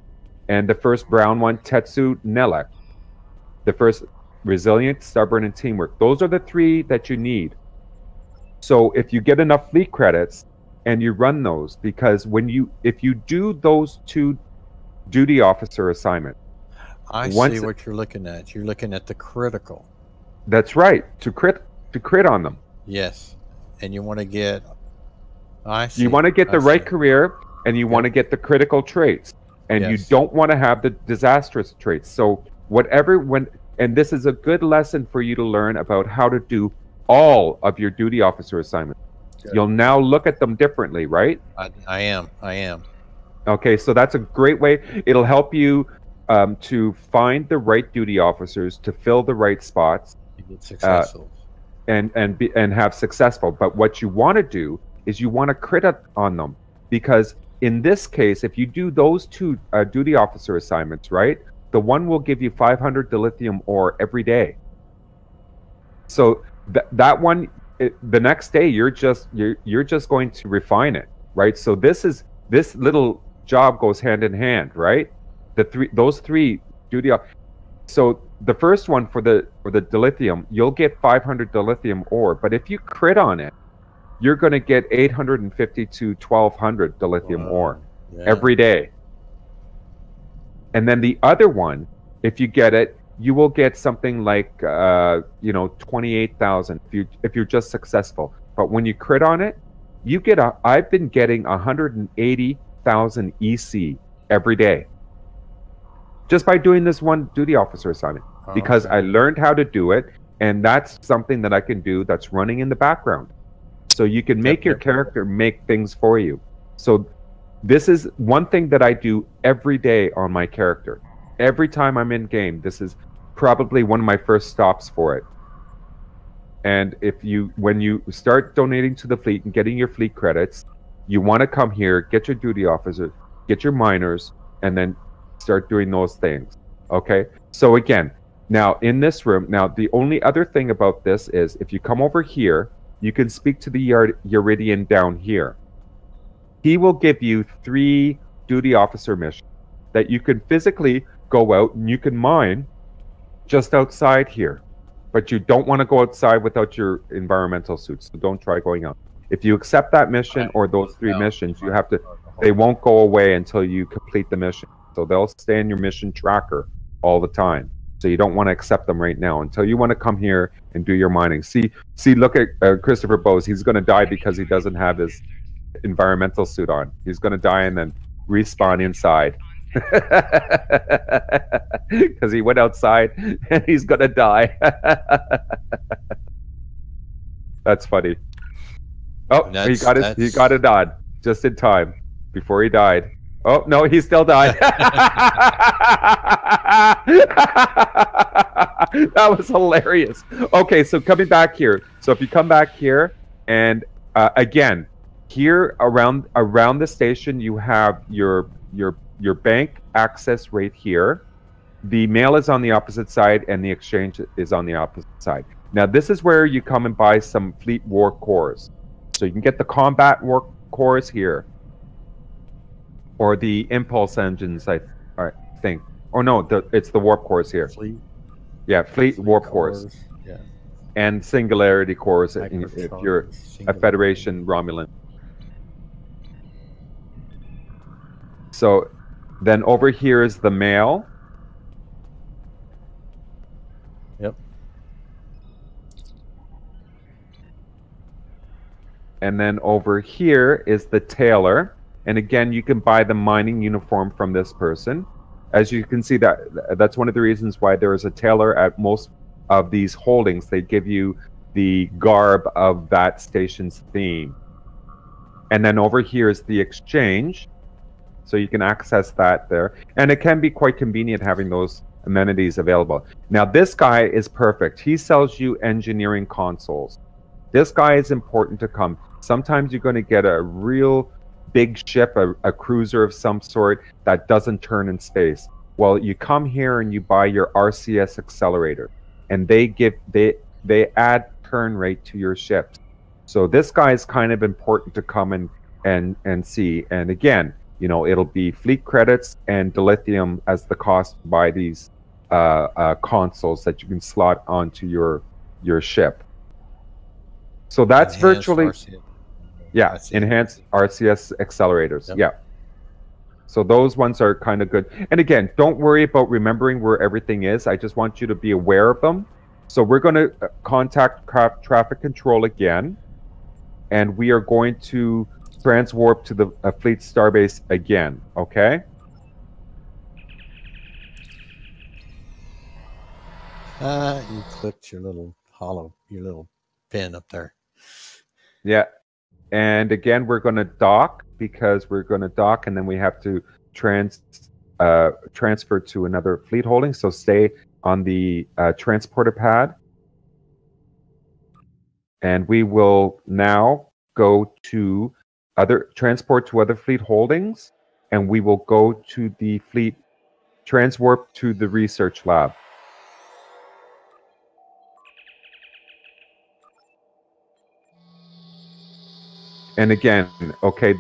And the first brown one, Tetsu Nelek. The first resilient, stubborn, and teamwork. Those are the 3 that you need. So if you get enough fleet credits and you run those, because if you do those 2 duty officer assignments, I see what you're looking at. You're looking at the critical. That's right. To crit on them. Yes. And you want to get You want to get the right career, and you want to get the critical traits. And you don't want to have the disastrous traits. So and this is a good lesson for you to learn about how to do all of your duty officer assignments. Good. You'll now look at them differently, right? I am. Okay, so that's a great way. It'll help you to find the right duty officers, to fill the right spots, get successful, and have successful. But what you want to do is you want to crit on them, because in this case, if you do those 2 duty officer assignments, right, the one will give you 500 dilithium ore every day. So that one, the next day, you're just going to refine it, right? So this little job goes hand in hand, right? Those 3 duty. So the first one for the dilithium, you'll get 500 dilithium ore, but if you crit on it, you're going to get 850 to 1200 dilithium ore every day. And then the other one, if you get it, you will get something like 28,000 if you're just successful. But when you crit on it, you get I've been getting 180,000 EC every day, just by doing this one duty officer assignment, because I learned how to do it, and that's something that I can do that's running in the background. So you can make your character make things for you. So this is one thing that I do every day on my character. Every time I'm in game, this is probably one of my first stops for it. And when you start donating to the fleet and getting your fleet credits, you want to come here, get your duty officer, get your miners, and then start doing those things. Okay? So again, now in this room, the only other thing about this is if you come over here, you can speak to the Uridian down here. He will give you 3 duty officer missions that you can physically go out and you can mine just outside here. But you don't want to go outside without your environmental suits, so don't try going out. If you accept that mission or those 3 missions, they won't go away until you complete the mission. So they'll stay in your mission tracker all the time. So you don't want to accept them right now until you want to come here and do your mining. See, look at Christopher Bohse. He's going to die because he doesn't have his environmental suit on. He's going to die and then respawn inside. Because he went outside and he's going to die. That's funny. Oh, he got it on just in time before he died. Oh, no, he still died. That was hilarious. Okay, so coming back here. So if you come back here, and again, here around the station, you have your bank access right here. The mail is on the opposite side, and the exchange is on the opposite side. Now, this is where you come and buy some fleet war cores. So you can get the combat war cores here. Or the impulse engines, I think. Or no, it's the warp cores here. Fleet warp cores. Yeah. And singularity cores if you're a Federation Romulan. So then over here is the mail. Yep. And then over here is the tailor. And again, you can buy the mining uniform from this person. As you can see, that's one of the reasons why there is a tailor at most of these holdings. They give you the garb of that station's theme. And then over here is the exchange. So you can access that there. And it can be quite convenient having those amenities available. Now, this guy is perfect. He sells you engineering consoles. This guy is important to come. Sometimes you're going to get a real big ship, a cruiser of some sort that doesn't turn in space. Well, you come here and you buy your RCS accelerator, and they add turn rate to your ships. So this guy is kind of important to come and see. And again, you know, it'll be fleet credits and dilithium as the cost to buy these consoles that you can slot onto your ship. So that's Enhanced virtually RCS. yeah, enhanced RCS accelerators. Yep. Yeah. So those ones are kind of good. And again, don't worry about remembering where everything is. I just want you to be aware of them. So we're going to contact traffic control again, and we are going to transwarp to the fleet starbase again. Okay. You clicked your little pin up there. Yeah. And again, we're going to dock, because we're going to dock, and then we have to transfer to another fleet holding. So stay on the transporter pad. And we will now go to transport to other fleet holdings, and we will go to the fleet transwarp to the research lab. And again, okay,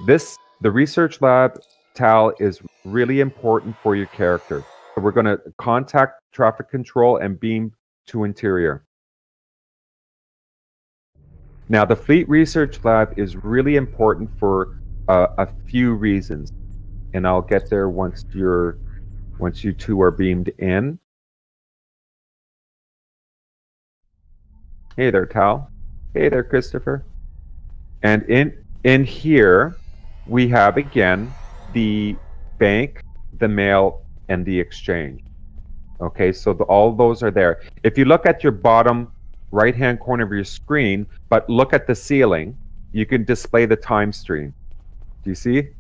the research lab, Tal, is really important for your character. So we're going to contact traffic control and beam to interior. Now, the fleet research lab is really important for a few reasons, and I'll get there once you two are beamed in. Hey there, Tal. Hey there, Christopher. And in here, we have, again, the bank, the mail, and the exchange. Okay, so all those are there. If you look at your bottom right-hand corner of your screen, but look at the ceiling, you can display the time stream. Do you see? Do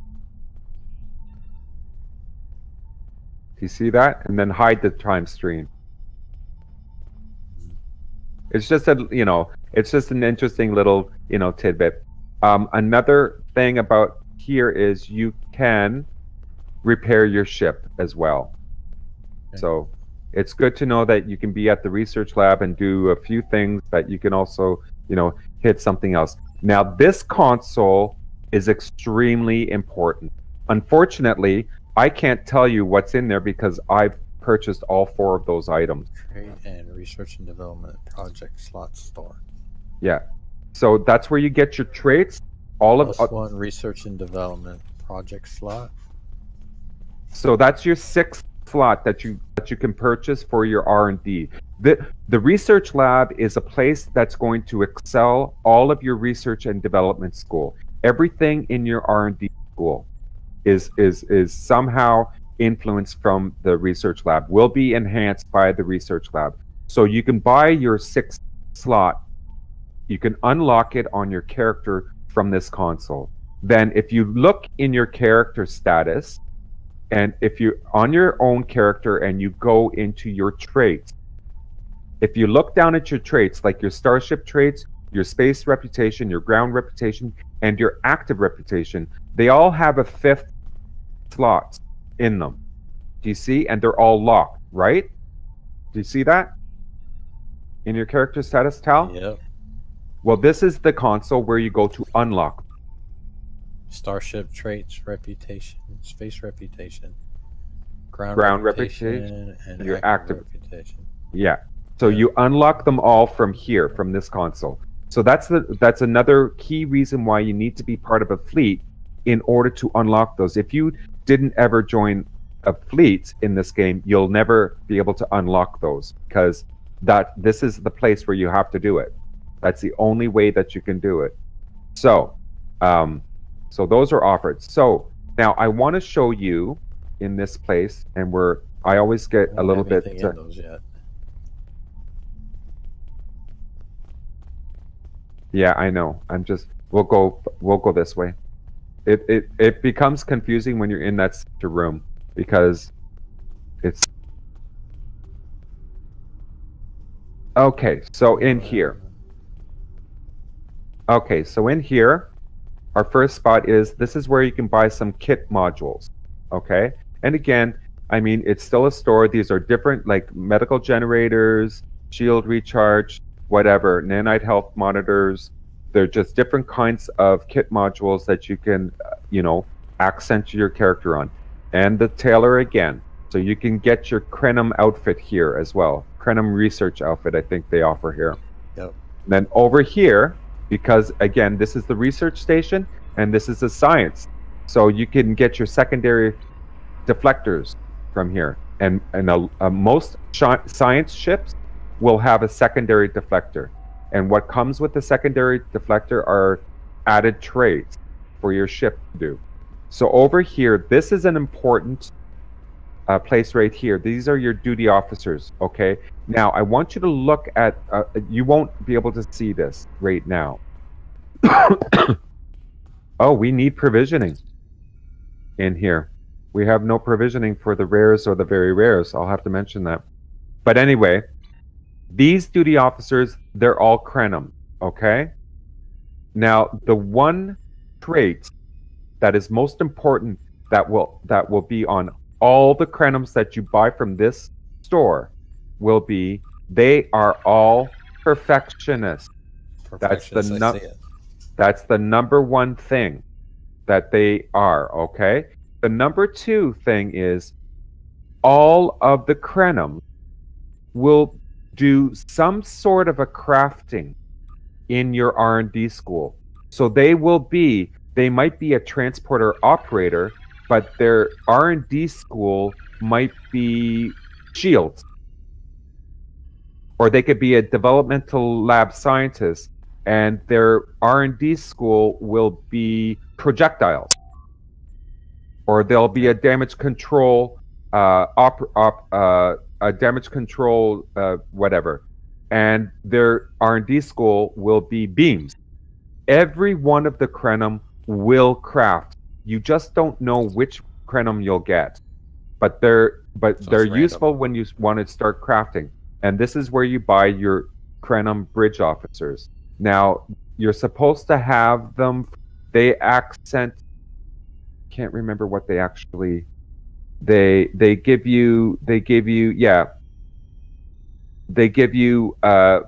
you see that? And then hide the time stream. It's just it's just an interesting little, tidbit. Another thing about here is you can repair your ship as well. Okay. So it's good to know that you can be at the research lab and do a few things, that you can also, hit something else. Now, this console is extremely important. Unfortunately, I can't tell you what's in there because I've purchased all 4 of those items. Trade and research and development project slot store. Yeah. So that's where you get your traits. +1 research and development project slot. So that's your 6th slot that you can purchase for your R&D. The research lab is a place that's going to excel all of your research and development school. Everything in your R&D school is somehow influenced from the research lab, will be enhanced by the research lab. So you can buy your 6th slot. You can unlock it on your character from this console. Then if you look in your character status, and if you're on your own character and you go into your traits, if you look down at your traits, like your starship traits, your space reputation, your ground reputation, and your active reputation, they all have a 5th slot in them. Do you see? And they're all locked, right? Do you see that in your character status, Tal? Yep. Well, this is the console where you go to unlock. Starship traits, reputation, space reputation, ground reputation, and your active reputation. Yeah. So you unlock them all from here, from this console. So that's another key reason why you need to be part of a fleet in order to unlock those. If you didn't ever join a fleet in this game, you'll never be able to unlock those, because this is the place where you have to do it. That's the only way that you can do it. So, so those are offered. So now I want to show you in this place, and I always get a little bit. In those yet. Yeah, I know. We'll go this way. it becomes confusing when you're in that room because it's okay. So in here, our first spot is this is where you can buy some kit modules. Okay, and again, I mean it's still a store. These are different, like medical generators, shield recharge, whatever, nanite health monitors. They're just different kinds of kit modules that you can, accent your character on. And the tailor again. So you can get your Krenim outfit here as well. Krenim research outfit, I think they offer here. Yep. And then over here, because again, this is the research station and this is the science. So you can get your secondary deflectors from here. And most science ships will have a secondary deflector. And what comes with the secondary deflector are added trades for your ship to do. So over here, this is an important place right here. These are your duty officers, okay? Now, I want you to look at, you won't be able to see this right now. Oh, we need provisioning in here. We have no provisioning for the rares or the very rares. I'll have to mention that. But anyway, these duty officers, they're all Krenim, okay? Now, the one trait that is most important that will be on all the Krenims that you buy from this store will be they are all perfectionists. That's the number one thing that they are, okay? The number two thing is all of the Krenim will do some sort of a crafting in your R&D school. So they might be a transporter operator, but their R&D school might be shields. Or they could be a developmental lab scientist and their R&D school will be projectiles. Or there'll be a damage control whatever, and their R&D school will be beams. Every one of the Krenim will craft. You just don't know which Krenim you'll get, but they're useful when you want to start crafting. And this is where you buy your Krenim bridge officers. Now you're supposed to have them. They accent. Can't remember what they actually. They give you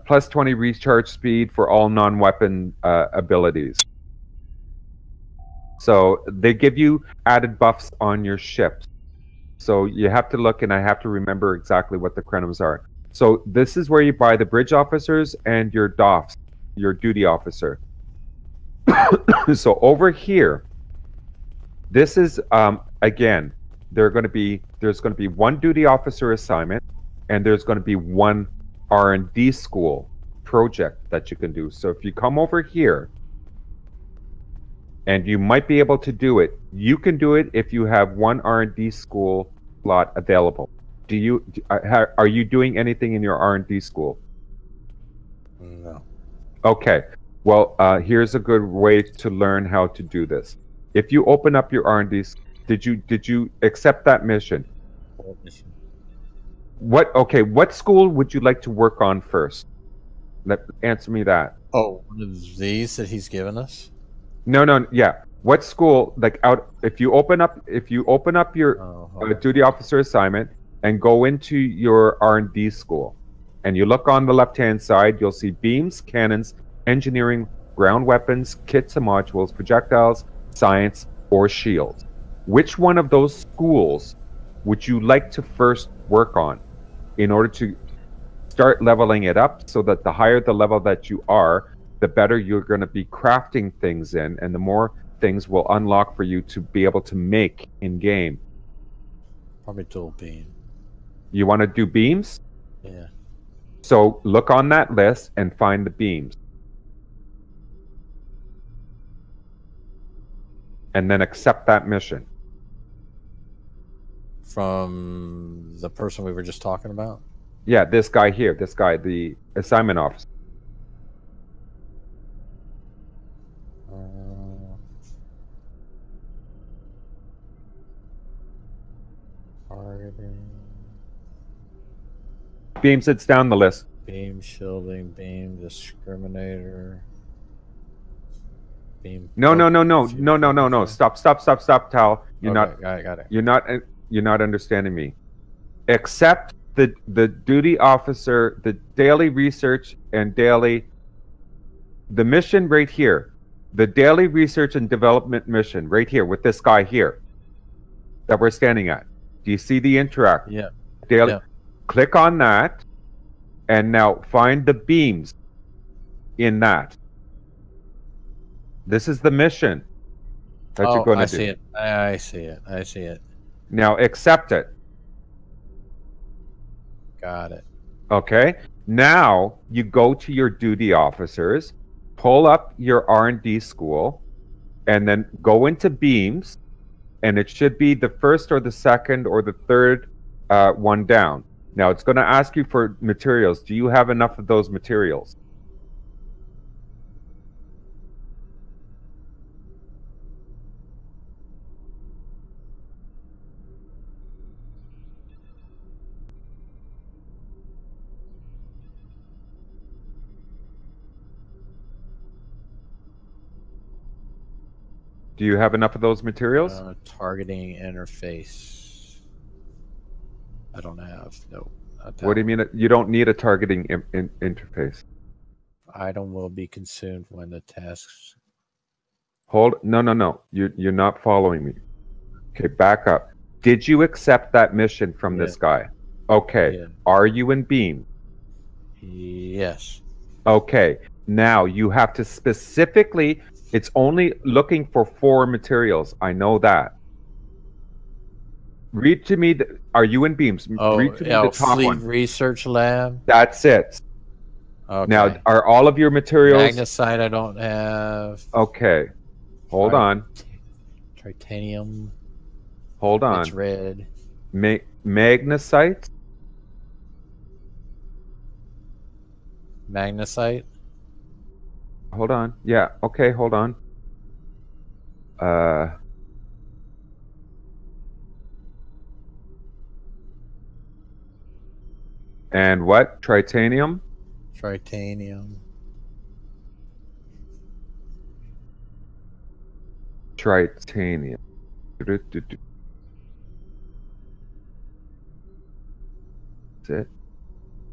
plus 20 recharge speed for all non-weapon abilities. So they give you added buffs on your ships. So you have to look, and I have to remember exactly what the Krenims are. So this is where you buy the bridge officers and your DOFs, your duty officer. So over here, this is again. There's going to be one duty officer assignment, and there's going to be one R&D school project that you can do. So if you come over here, and you might be able to do it, you can do it if you have one R&D school slot available. Are you doing anything in your R&D school? No. Okay. Well, here's a good way to learn how to do this. If you open up your R&D, did you accept that mission? What mission? What school would you like to work on first? Answer me that. Oh, one of these that he's given us? No, yeah. What school, if you open up your duty officer assignment and go into your R&D school, and you look on the left-hand side, you'll see beams, cannons, engineering, ground weapons, kits and modules, projectiles, science, or shields. Which one of those schools would you like to first work on in order to start leveling it up, so that the higher the level that you are, the better you're going to be crafting things in, and the more things will unlock for you to be able to make in game? Probably dual beam. You want to do beams? Yeah. So look on that list and find the beams. And then accept that mission. From the person we were just talking about? Yeah, this guy here. This guy, the assignment officer. Targeting. Beams, it's down the list. Beam shielding, beam discriminator. Beam. No. Stop, Tal. You're not. Got it. You're not understanding me. Except the duty officer, the daily research and daily, the mission right here, the daily research and development mission right here with this guy here that we're standing at. Do you see the interact? Yeah. Daily. Yeah. Click on that, and now find the beams in that. This is the mission that you're going to do. See it. I see it. I see it. Now accept it. Got it. Okay. Now you go to your duty officers, pull up your R&D school, and then go into beams, and it should be the first or the second or the third one down. Now it's going to ask you for materials. Do you have enough of those materials? Do you have enough of those materials? Targeting interface. I don't have. No. What do you mean? You don't need a targeting interface. Item will be consumed when the tasks. No. You're not following me. Okay, back up. Did you accept that mission from this guy? Okay. Yeah. Are you in Beam? Yes. Okay. Now you have to specifically. It's only looking for 4 materials. I know that. Read to me. Are you in Beams? Read to me the top Fleet one. Research Lab. That's it. Okay. Now, are all of your materials? Magnesite I don't have. Okay. Hold on. Titanium. Hold on. It's red. Magnesite? Magnesite? Hold on. Yeah. Okay. Hold on. And what? Titanium? Titanium. Titanium. That's it.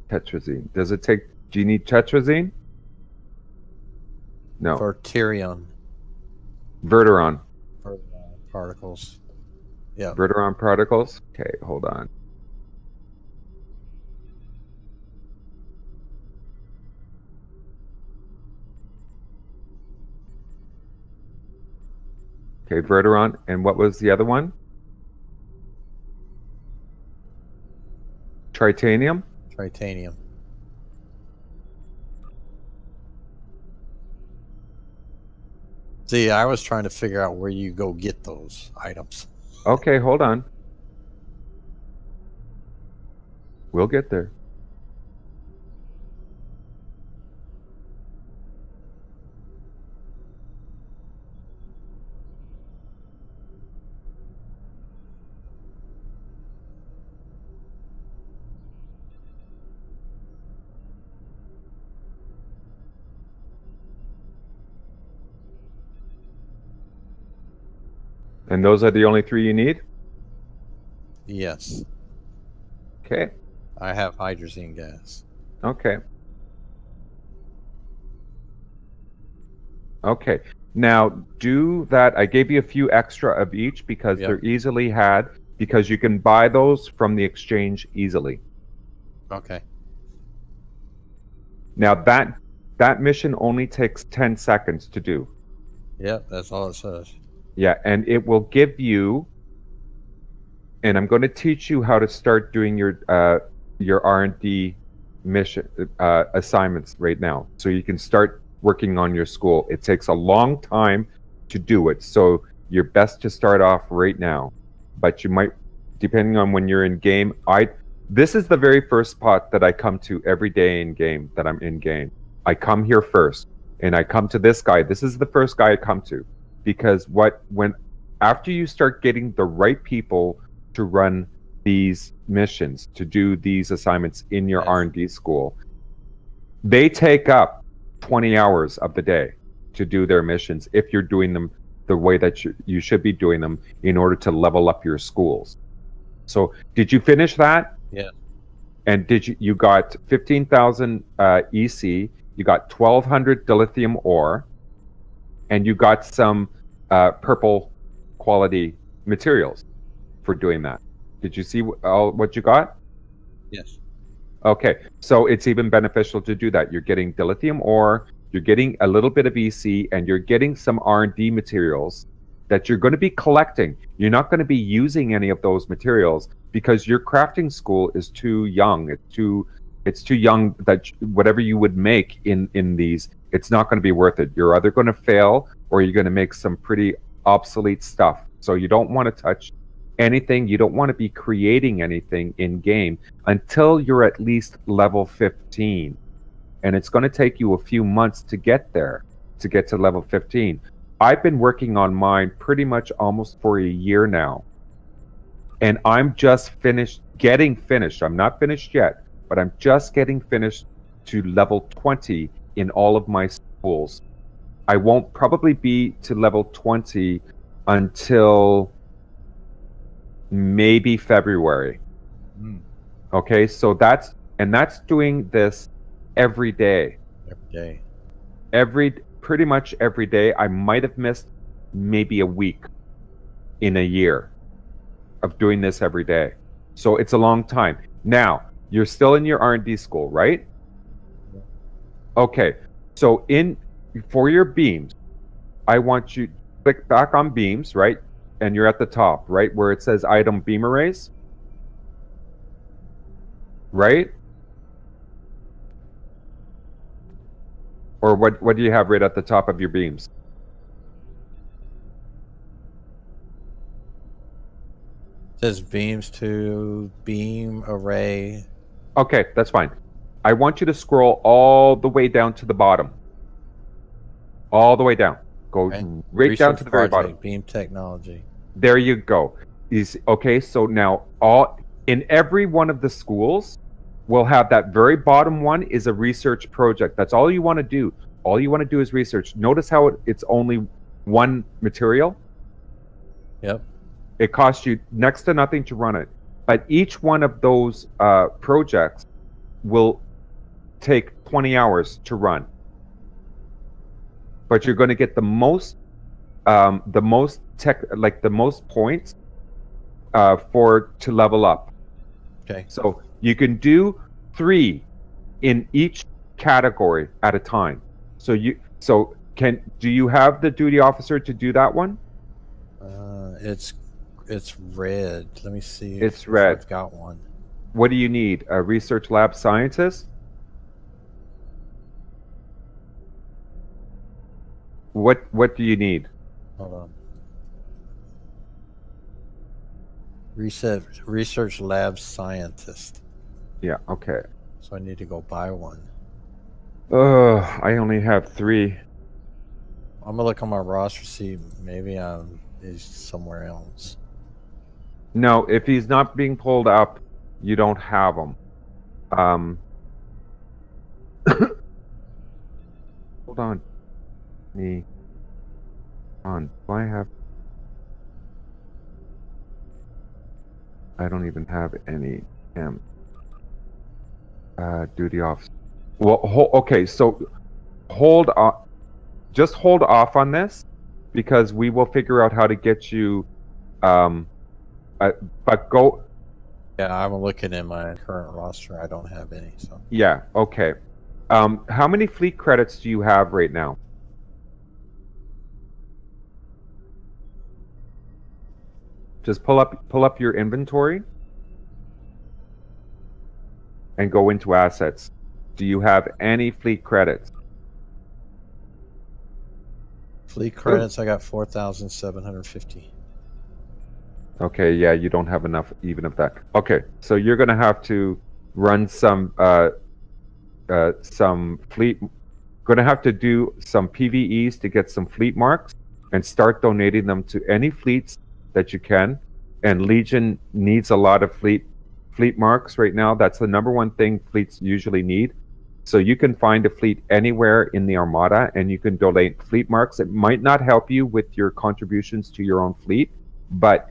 Tetrazine. Does it take? Do you need tetrazine? No. Verterion. Verteron. Particles. Yeah. Verteron particles? Okay, hold on. Okay, Verteron. And what was the other one? Tritanium? Titanium. See, I was trying to figure out where you go get those items. Okay, hold on. We'll get there. And those are the only 3 you need? Yes. Okay. I have hydrazine gas. Okay. Okay. Now, do that. I gave you a few extra of each because they're easily had, because you can buy those from the exchange easily. Okay. Now, that mission only takes 10 seconds to do. Yep, that's all it says. Yeah, and it will give you, and I'm going to teach you how to start doing your R&D mission assignments right now, so you can start working on your school. It takes a long time to do it, so you're best to start off right now. But you might, depending on when you're in game, this is the very first spot that I come to every day in game that I'm in game. I come here first, and I come to this guy. This is the first guy I come to. Because after you start getting the right people to run these missions, to do these assignments in your R&D school, they take up 20 hours of the day to do their missions if you're doing them the way that you should be doing them in order to level up your schools. So did you finish that? Yeah. And did you got 15,000 EC, you got 1,200 dilithium ore, and you got some purple quality materials for doing that. Did you see what you got? Yes. Okay, so it's even beneficial to do that. You're getting dilithium ore, you're getting a little bit of EC, and you're getting some R&D materials that you're going to be collecting. You're not going to be using any of those materials because your crafting school is too young. It's too young that whatever you would make in these, it's not going to be worth it. You're either going to fail or you're going to make some pretty obsolete stuff. So you don't want to touch anything. You don't want to be creating anything in game until you're at least level 15. And it's going to take you a few months to get there, to get to level 15. I've been working on mine pretty much almost for a year now. And I'm just getting finished. I'm not finished yet, but I'm just getting finished to level 20 in all of my schools. I won't probably be to level 20 until maybe February. Okay, so that's doing this every day. Pretty much every day. I might have missed maybe a week in a year of doing this every day. So it's a long time. Now, you're still in your R&D school, right? Okay, so for your beams, I want you to click back on beams, right? And you're at the top, right? Where it says item beam arrays. Right? Or what do you have right at the top of your beams? It says beams to beam array. Okay, that's fine. I want you to scroll all the way down to the bottom. All the way down. Go right down to the very bottom. Beam technology. There you go. Okay, so now in every one of the schools, we'll have that very bottom one is a research project. That's all you want to do. All you want to do is research. Notice how it's only one material? Yep. It costs you next to nothing to run it. But each one of those projects will take 20 hours to run. But you're going to get the most points to level up. Okay. So you can do 3 in each category at a time. So do you have the duty officer to do that one? It's red. Let me see. It's red. I've got one. What do you need? A research lab scientist? What do you need? Hold on. Research lab scientist. Yeah, okay. So I need to go buy one. I only have 3. I'm gonna look on my roster, see maybe he's somewhere else. No, if he's not being pulled up, you don't have him. Hold on. Do I have? I don't even have any duty officer. Well, okay, so hold on. Just hold off on this because we will figure out how to get you. But go. Yeah, I'm looking in my current roster. I don't have any. So. Yeah. Okay. How many fleet credits do you have right now? Just pull up your inventory and go into assets. Do you have any fleet credits? Fleet credits, I got 4,750. Okay, yeah, you don't have enough even of that. Okay, so you're gonna have to run some fleet. Gonna have to do some PVEs to get some fleet marks and start donating them to any fleets that you can, and Legion needs a lot of fleet marks right now. That's the #1 thing fleets usually need. So you can find a fleet anywhere in the Armada, and you can donate fleet marks. It might not help you with your contributions to your own fleet, but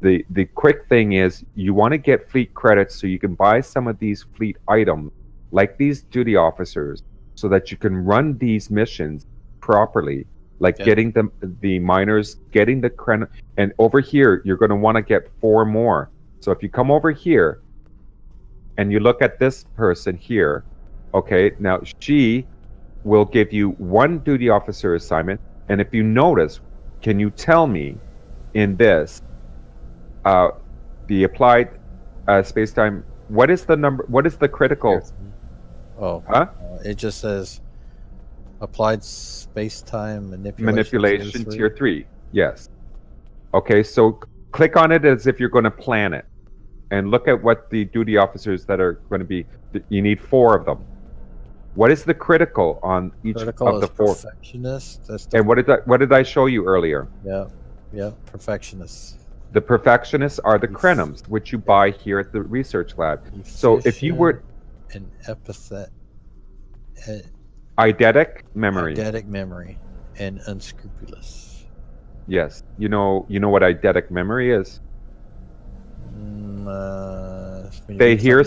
the quick thing is you want to get fleet credits so you can buy some of these fleet items, like these duty officers, so that you can run these missions properly, like getting the miners, getting the credit. And over here, you're going to want to get 4 more. So if you come over here and you look at this person here, okay, now she will give you 1 duty officer assignment. And if you notice, can you tell me in this, the applied space-time, what is the number, what is the critical? Oh, it just says applied space-time manipulation tier 3. Yes. Okay, so click on it as if you're going to plan it. And look at what the duty officers that are going to be, you need 4 of them. What is the critical on each of the 4? Perfectionist. That's and what did I show you earlier? Yeah, perfectionists. The perfectionists are the crenums, which you buy here at the research lab. So if you were an epithet, eidetic memory. Eidetic memory and unscrupulous. Yes. You know what eidetic memory is? They hear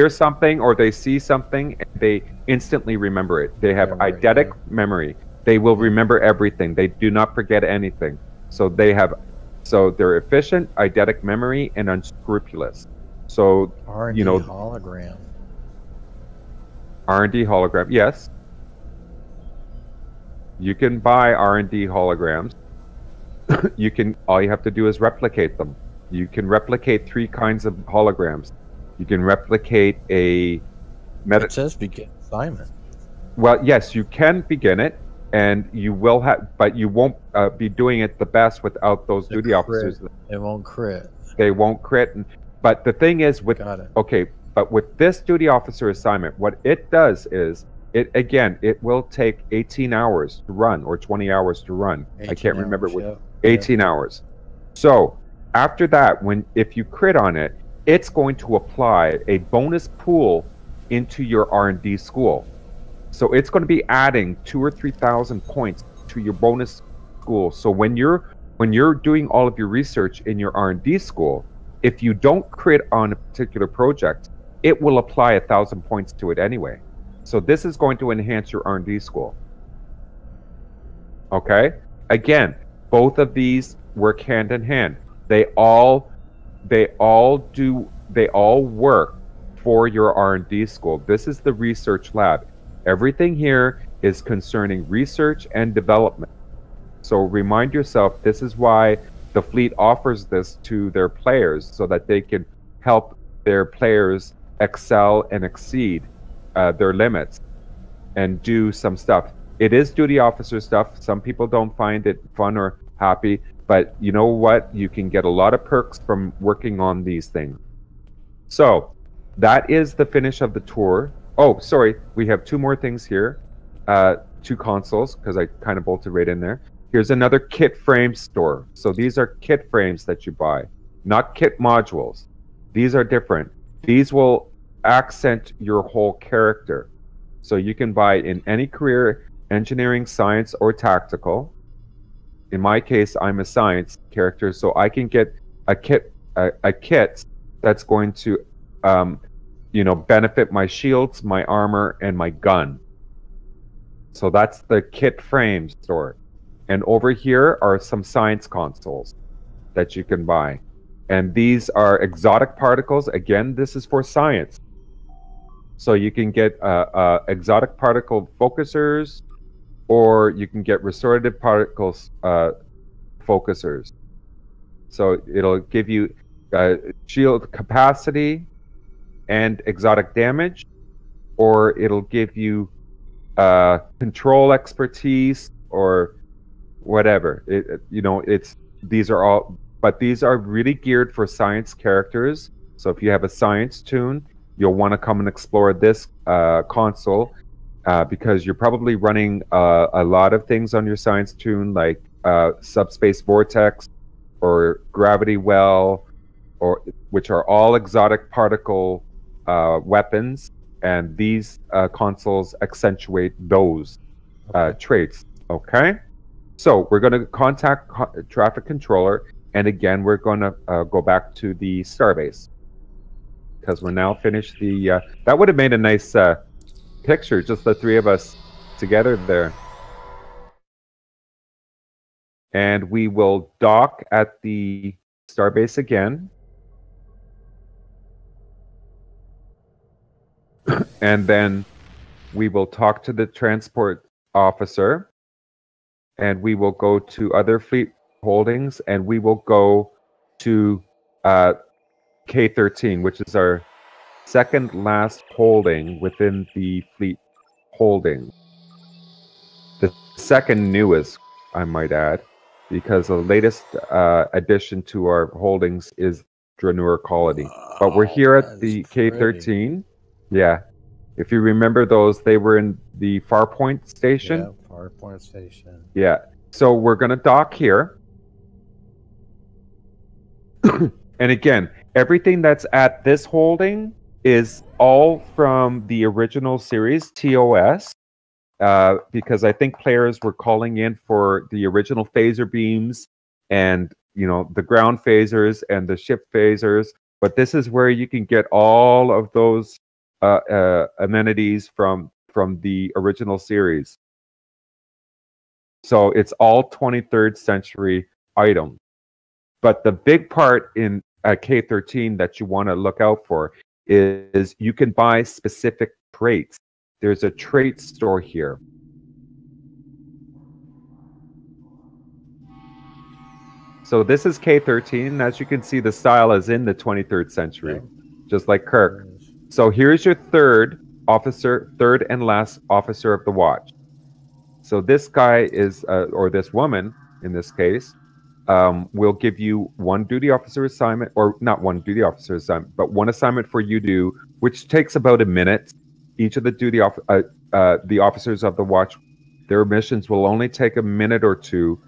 something or they see something and they instantly remember it. They have eidetic memory. They will remember everything. They do not forget anything. So they're efficient, eidetic memory, and unscrupulous. So R&D hologram. R&D hologram, yes. You can buy R&D holograms. All you have to do is replicate them. You can replicate 3 kinds of holograms. You can replicate it says begin assignment. Well, yes, you can begin it, and you will have, but you won't be doing it the best without those duty officers. It won't crit. They won't crit. But the thing is with but with this duty officer assignment, what it does is it will take 18 hours to run or 20 hours to run. I can't remember what 18 hours. So after that, if you crit on it, it's going to apply a bonus pool into your R&D school. So it's going to be adding 2,000 or 3,000 points to your bonus school. So when you're doing all of your research in your R&D school, if you don't crit on a particular project, it will apply 1,000 points to it anyway. So this is going to enhance your R&D school. Okay? Again, both of these work hand in hand. They all work for your R&D school. This is the research lab. Everything here is concerning research and development. So remind yourself, this is why the fleet offers this to their players, so that they can help their players excel and exceed their limits and do some stuff. It is duty officer stuff. Some people don't find it fun or happy, but you know what? You can get a lot of perks from working on these things. So that is the finish of the tour. Oh, sorry, we have 2 more things here. 2 consoles, because I kind of bolted right in there. Here's another kit frame store. So these are kit frames that you buy, not kit modules. These are different. These will accent your whole character. So you can buy in any career, engineering, science, or tactical. In my case, I'm a science character, so I can get a kit that's going to benefit my shields, my armor, and my gun. So that's the kit frame store. And over here are some science consoles that you can buy. And these are exotic particles. Again, this is for science. So you can get exotic particle focusers, or you can get restorative particles focusers. So it'll give you shield capacity and exotic damage, or it'll give you control expertise or whatever. These are all, but these are really geared for science characters. So if you have a science tune, you'll want to come and explore this console because you're probably running a lot of things on your science tune, like subspace vortex or gravity well, or which are all exotic particle weapons, and these consoles accentuate those traits. Okay, so we're going to contact traffic controller, and again we're going to go back to the starbase because we're now finished the. That would have made a nice picture, just the three of us together there. And we will dock at the starbase again. And then we will talk to the transport officer. And we will go to other fleet holdings. And we will go to K13, which is our second last holding within the fleet holding. The second newest, I might add, because the latest addition to our holdings is Dranur Colony. But we're here at the K13. Yeah. If you remember those, they were in the Farpoint station. Yeah, Farpoint station. Yeah. So we're going to dock here. And again, everything that's at this holding is all from the original series, TOS. Because I think players were calling in for the original phaser beams and, you know, the ground phasers and the ship phasers. But this is where you can get all of those amenities from the original series. So it's all 23rd century items. But the big part in K13 that you want to look out for is you can buy specific traits. There's a trait store here. So this is K13. As you can see, the style is in the 23rd century, just like Kirk. So here's your third and last officer of the watch. So this guy is, or this woman in this case, will give you one duty officer assignment, or not one duty officer assignment, but one assignment for you to do, which takes about a minute. Each of the the officers of the watch, their missions will only take a minute or two,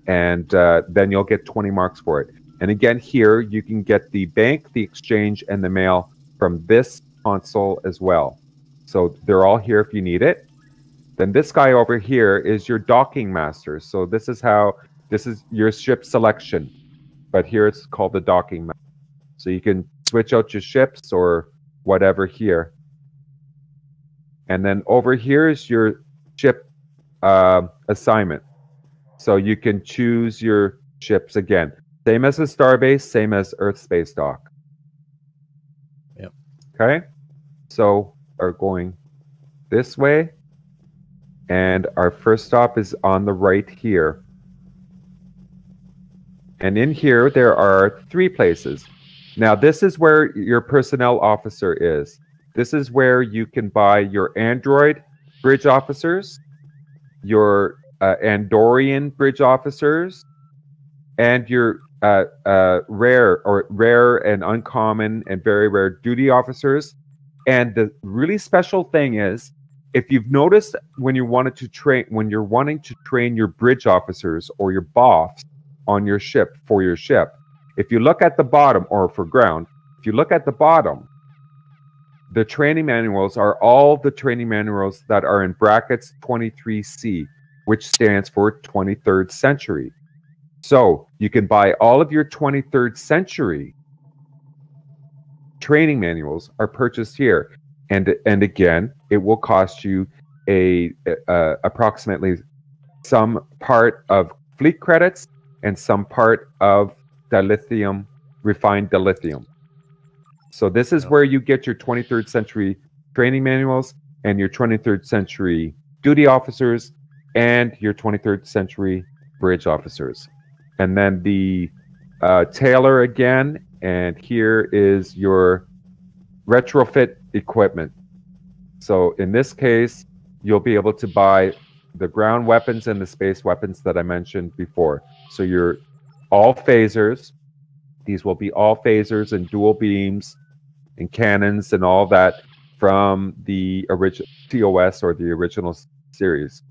and then you'll get 20 marks for it. And again, here you can get the bank, the exchange, and the mail from this console as well. So they're all here if you need it. Then this guy over here is your docking master. So this is your ship selection, but here it's called the docking master. So you can switch out your ships or whatever here. And then over here is your ship assignment. So you can choose your ships again. Same as the Starbase, same as Earth Space Dock. Yep. Okay. So we're going this way. And our first stop is on the right here. And in here, there are 3 places. Now, this is where your personnel officer is. This is where you can buy your Android bridge officers, your Andorian bridge officers, and your rare and uncommon and very rare duty officers. And the really special thing is, if you've noticed when you're wanting to train your bridge officers or your boffs on your ship, if you look at the bottom, or for ground, if you look at the bottom, the training manuals are all the training manuals that are in brackets 23C, which stands for 23rd century. So you can buy all of your 23rd century training manuals are purchased here. And again, it will cost you approximately some part of fleet credits and some part of dilithium, refined dilithium. So this is where you get your 23rd century training manuals and your 23rd century duty officers and your 23rd century bridge officers. And then the tailor again, and here is your retrofit equipment. So in this case, you'll be able to buy the ground weapons and the space weapons that I mentioned before. So you're all phasers. These will be all phasers and dual beams and cannons and all that from the original TOS or the original series.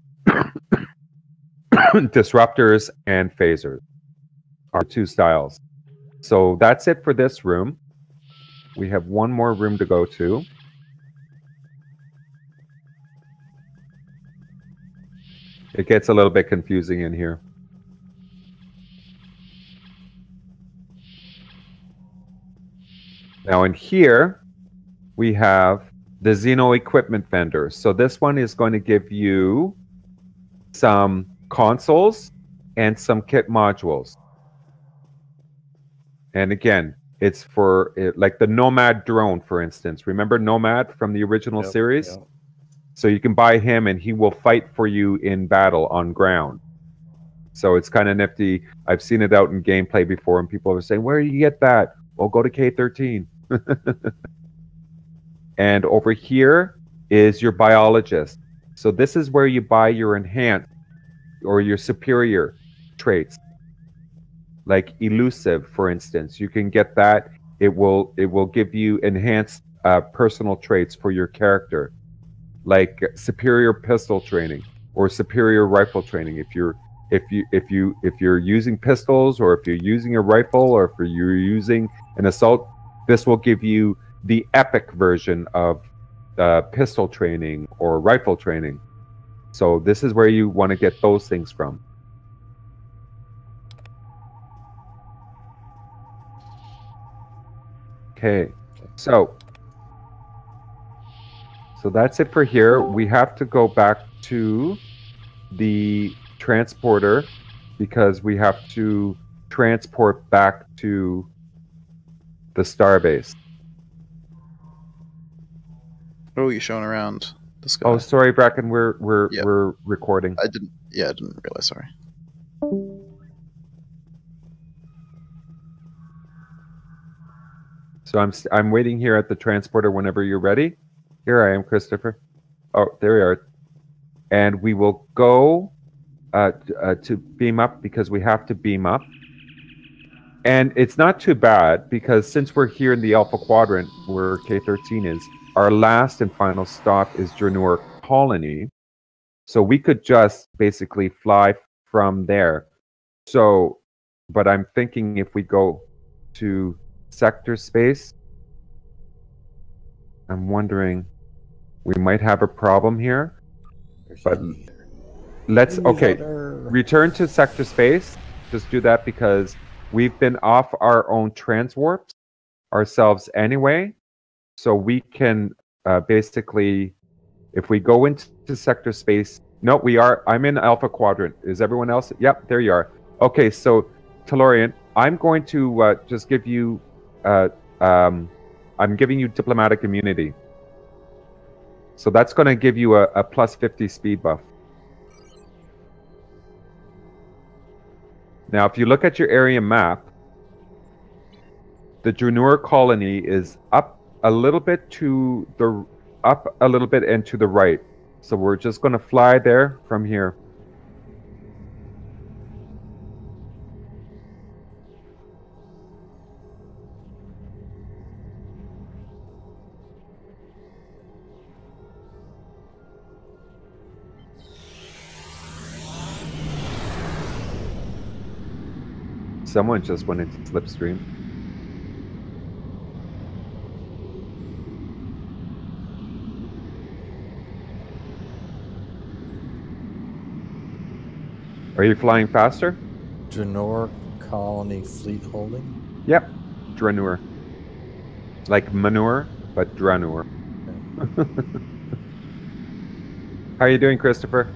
Disruptors and phasers. are 2 styles. So that's it for this room. We have one more room to go to. It gets a little bit confusing in here. Now in here, we have the Xeno equipment vendor. So this one is going to give you some consoles and some kit modules. And again, it's for like the Nomad drone, for instance. Remember Nomad from the original series? Yep. So you can buy him and he will fight for you in battle on ground. So it's kind of nifty. I've seen it out in gameplay before and people are saying, where do you get that? Well, go to K13. And over here is your biologist. So this is where you buy your enhanced or your superior traits. Like elusive, for instance. You can get that. It will give you enhanced personal traits for your character. Like superior pistol training or superior rifle training. If you're using pistols, or if you're using a rifle, or if you're using an assault, this will give you the epic version of pistol training or rifle training. So this is where you want to get those things from. Okay, so that's it for here. We have to go back to the transporter because we have to transport back to the starbase. What are you showing around the sky? Oh, sorry, Bracken. We're recording. I didn't realize. Sorry. So I'm waiting here at the transporter whenever you're ready. Here I am, Christopher. Oh, there we are. And we will go to beam up because we have to beam up. And it's not too bad because since we're here in the Alpha Quadrant where K13 is, our last and final stop is Dranur Colony. So we could just basically fly from there. So, but I'm thinking if we go to sector space, I'm wondering we might have a problem here. But let's, okay, return to sector space. Just do that because we've been off our own transwarps ourselves anyway. So we can basically, if we go into sector space, no, I'm in Alpha Quadrant. Is everyone else? Yep, there you are. Okay, so Tellurian, I'm going to just give you, I'm giving you diplomatic immunity. So that's going to give you a plus 50 speed buff. Now, if you look at your area map, the Dranur Colony is up a little bit and to the right. So we're just going to fly there from here. Someone just went into Slipstream. Are you flying faster? Dranur Colony Fleet Holding? Yep, Dranur. Like manure, but Dranur. How are you doing, Christopher?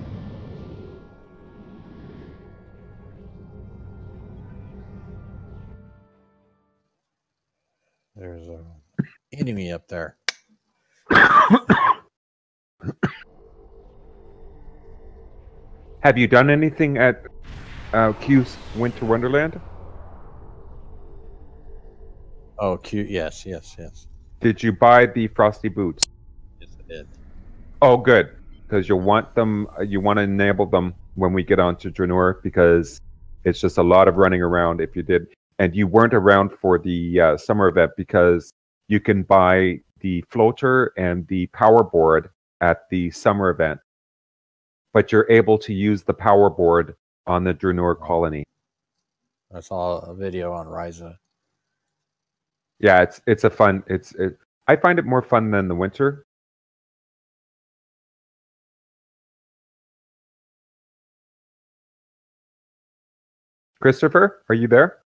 There's a enemy up there. Have you done anything at Q's Winter Wonderland? Oh, yes. Did you buy the frosty boots? Yes, I did. Oh, good. Because you want them. You want to enable them when we get onto Dranur because it's just a lot of running around if you did. And you weren't around for the summer event because you can buy the floater and the power board at the summer event. But you're able to use the power board on the Dranur Colony. I saw a video on Ryza. Yeah, it's a fun. I find it more fun than the winter. Christopher, are you there?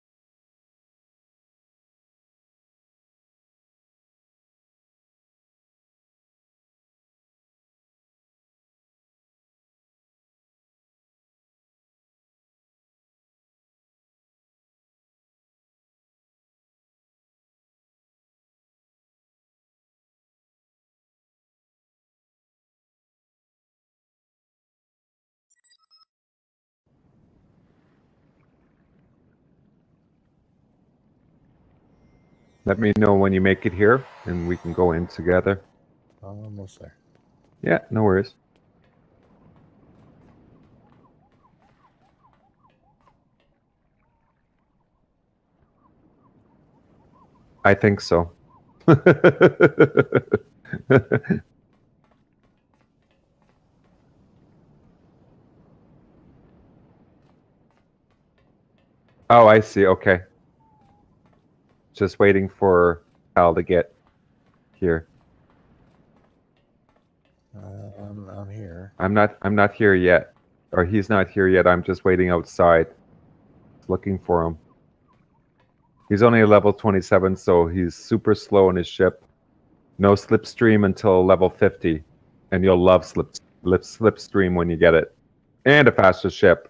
Let me know when you make it here, and we can go in together. Almost there. Yeah, no worries. I think so. Oh, I see. Okay. Just waiting for Al to get here. I'm here. I'm not here yet, or he's not here yet. I'm just waiting outside, looking for him. He's only a level 27, so he's super slow in his ship. No slipstream until level 50, and you'll love slipstream when you get it, and a faster ship.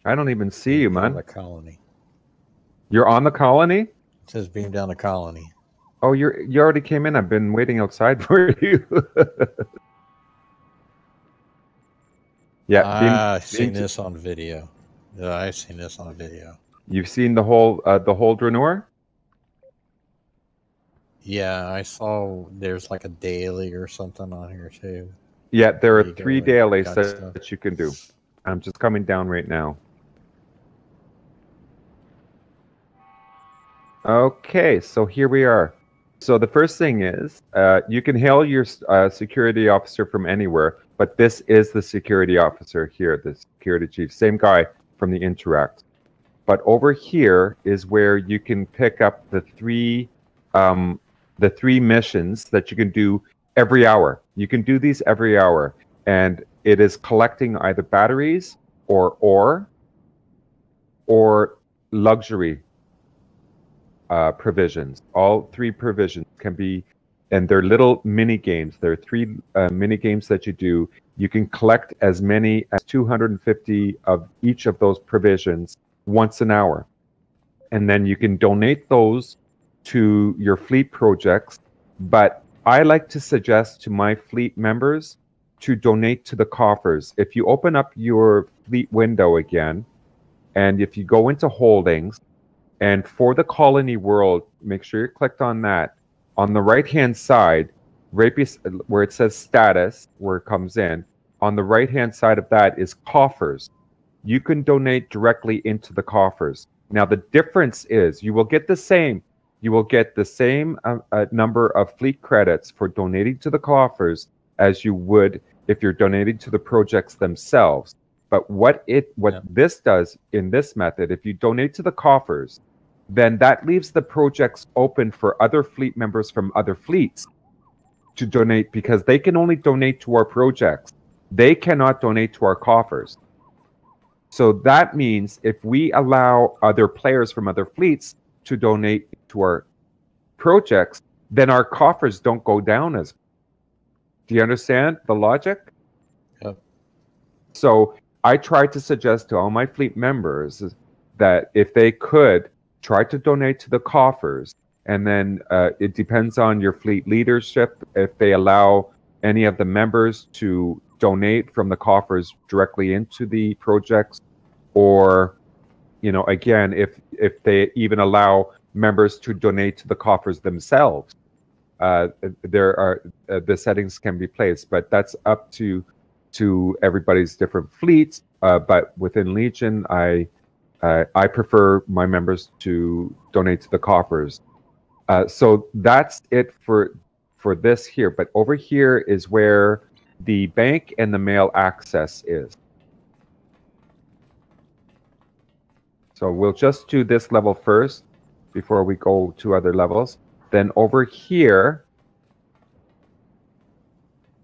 I don't even see you, man. The colony. You're on the colony? It says beam down the colony. Oh, you already came in. I've been waiting outside for you. Yeah, I've seen this on video. Yeah, I've seen this on video. You've seen the whole Draenor? Yeah, I saw there's like a daily or something on here too. Yeah, there are 3 dailies that you can do. I'm just coming down right now. Okay, so here we are. So the first thing is, you can hail your security officer from anywhere, but this is the security officer here, the security chief, same guy from the Interact. But over here is where you can pick up the three missions that you can do every hour. You can do these every hour, and it is collecting either batteries or ore or luxury provisions. All 3 provisions can be, and they're little mini games. There are 3 mini games that you do. You can collect as many as 250 of each of those provisions once an hour, and then you can donate those to your fleet projects. But I like to suggest to my fleet members to donate to the coffers. If you open up your fleet window again, and if you go into holdings, and for the colony world, make sure you're clicked on that. On the right-hand side, right where it says status, where it comes in, on the right-hand side of that is coffers. You can donate directly into the coffers. Now, the difference is you will get the same. You will get the same number of fleet credits for donating to the coffers as you would if you're donating to the projects themselves. But what this does in this method, if you donate to the coffers, then that leaves the projects open for other fleet members from other fleets to donate, because they can only donate to our projects. They cannot donate to our coffers. So that means if we allow other players from other fleets to donate to our projects, then our coffers don't go down as. Do you understand the logic? Yep. So I try to suggest to all my fleet members that if they could try to donate to the coffers, and then it depends on your fleet leadership if they allow any of the members to donate from the coffers directly into the projects, or again, if they even allow members to donate to the coffers themselves. There are the settings can be placed, but that's up to everybody's different fleets. But within Legion, I prefer my members to donate to the coffers. So that's it for this here. But over here is where the bank and the mail access is. So we'll just do this level first before we go to other levels. Then over here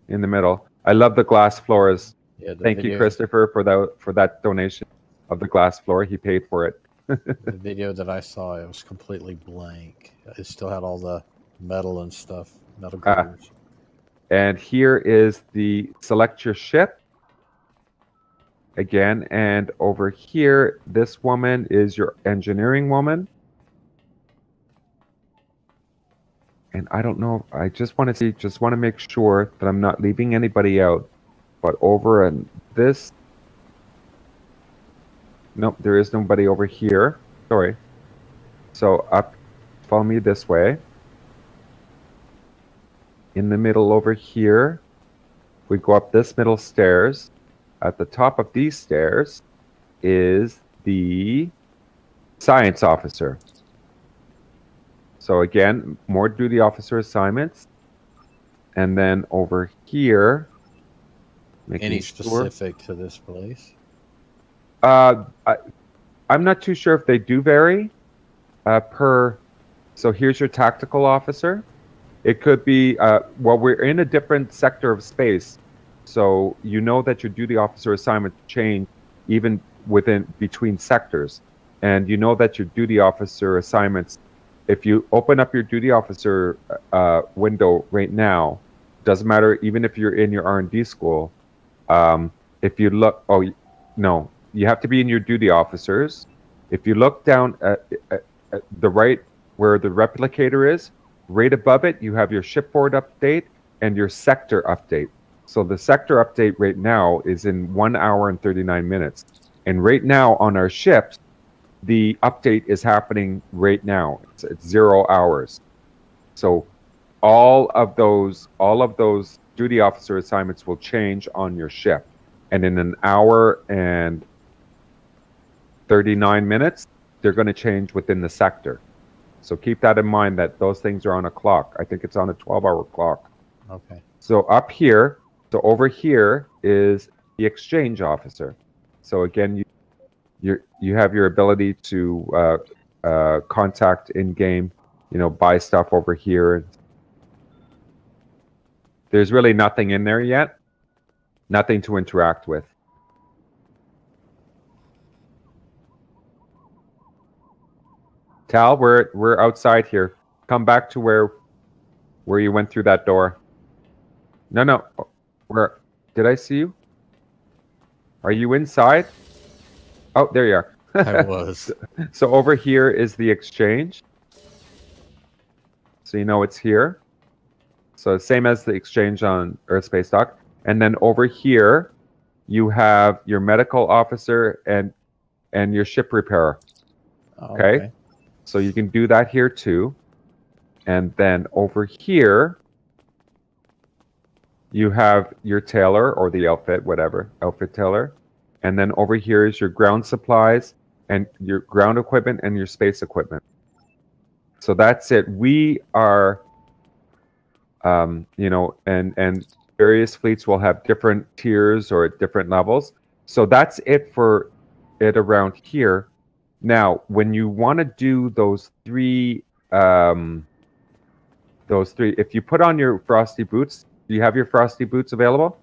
in the middle, I love the glass floors. Yeah, Thank you, Christopher, for that donation of the glass floor. He paid for it. The video that I saw, it was completely blank. It still had all the metal and stuff, metal girders. And here is the select your ship again. And over here, this woman is your engineering woman. And I don't know, I just want to see, just want to make sure that I'm not leaving anybody out. But over in this, nope, there is nobody over here. Sorry. So up, follow me this way. In the middle over here, we go up this middle stairs. At the top of these stairs is the science officer. So again, more duty officer assignments. And then over here, any specific to this place? I'm not too sure if they do vary so here's your tactical officer. It could be, well, we're in a different sector of space. So you know that your duty officer assignments change even between sectors. And you know that your duty officer assignments, if you open up your duty officer window right now, doesn't matter, even if you're in your R&D school, if you look, no, you have to be in your duty officers. If you look down at the right where the replicator is, right above it, you have your shipboard update and your sector update. So the sector update right now is in 1 hour and 39 minutes. And right now on our ships, the update is happening right now. It's 0 hours. So all of those duty officer assignments will change on your ship. And in 1 hour and 39 minutes, they're going to change within the sector. So keep that in mind that those things are on a clock. I think it's on a 12-hour clock. Okay. So up here, so over here is the exchange officer. So again, you have your ability to contact in-game, buy stuff over here. There's really nothing in there yet. Nothing to interact with. Tal, we're outside here. Come back to where you went through that door. No. Where did I see you? Are you inside? Oh, there you are. I was. So over here is the exchange. So you know it's here. So same as the exchange on Earth Space Dock. And then over here, you have your medical officer and your ship repairer. Okay? So you can do that here too. And then over here, you have your tailor or the outfit, whatever, outfit tailor. And then over here is your ground supplies and your ground equipment and your space equipment. So that's it. We are, and various fleets will have different tiers or at different levels. So that's it for it around here. Now, when you want to do those three, if you put on your frosty boots, do you have your frosty boots available?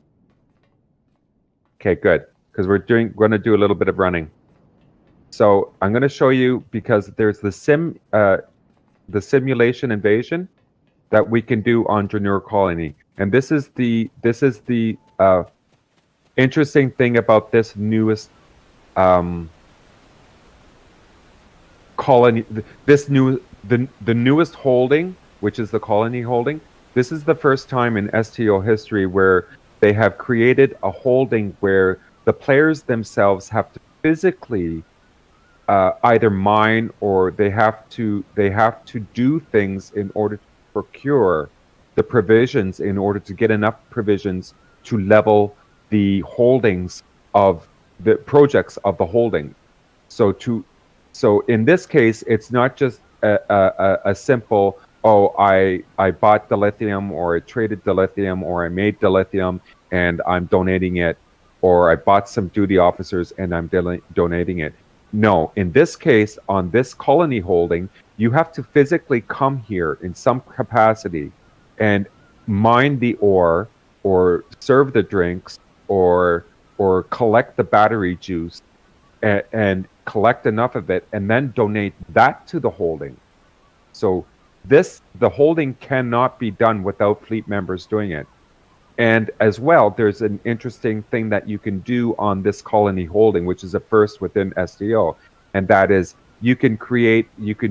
Okay, good, because we're going to do a little bit of running. So I'm going to show you, because there's the simulation invasion that we can do on Drenur Colony, and this is the interesting thing about this newest colony, the newest holding, which is the colony holding. This is the first time in STO history where they have created a holding where the players themselves have to physically either mine or they have to do things in order to procure the provisions, in order to get enough provisions to level the holdings of the projects of the holding. So in this case, it's not just a simple, oh, I bought dilithium, or I traded dilithium, or I made dilithium, and I'm donating it, or I bought some duty officers and I'm donating it. No, in this case, on this colony holding, you have to physically come here in some capacity and mine the ore, or serve the drinks, or collect the battery juice, and collect enough of it, and then donate that to the holding. So the holding cannot be done without fleet members doing it. And as well, there's an interesting thing that you can do on this colony holding, which is a first within STO, and that is you can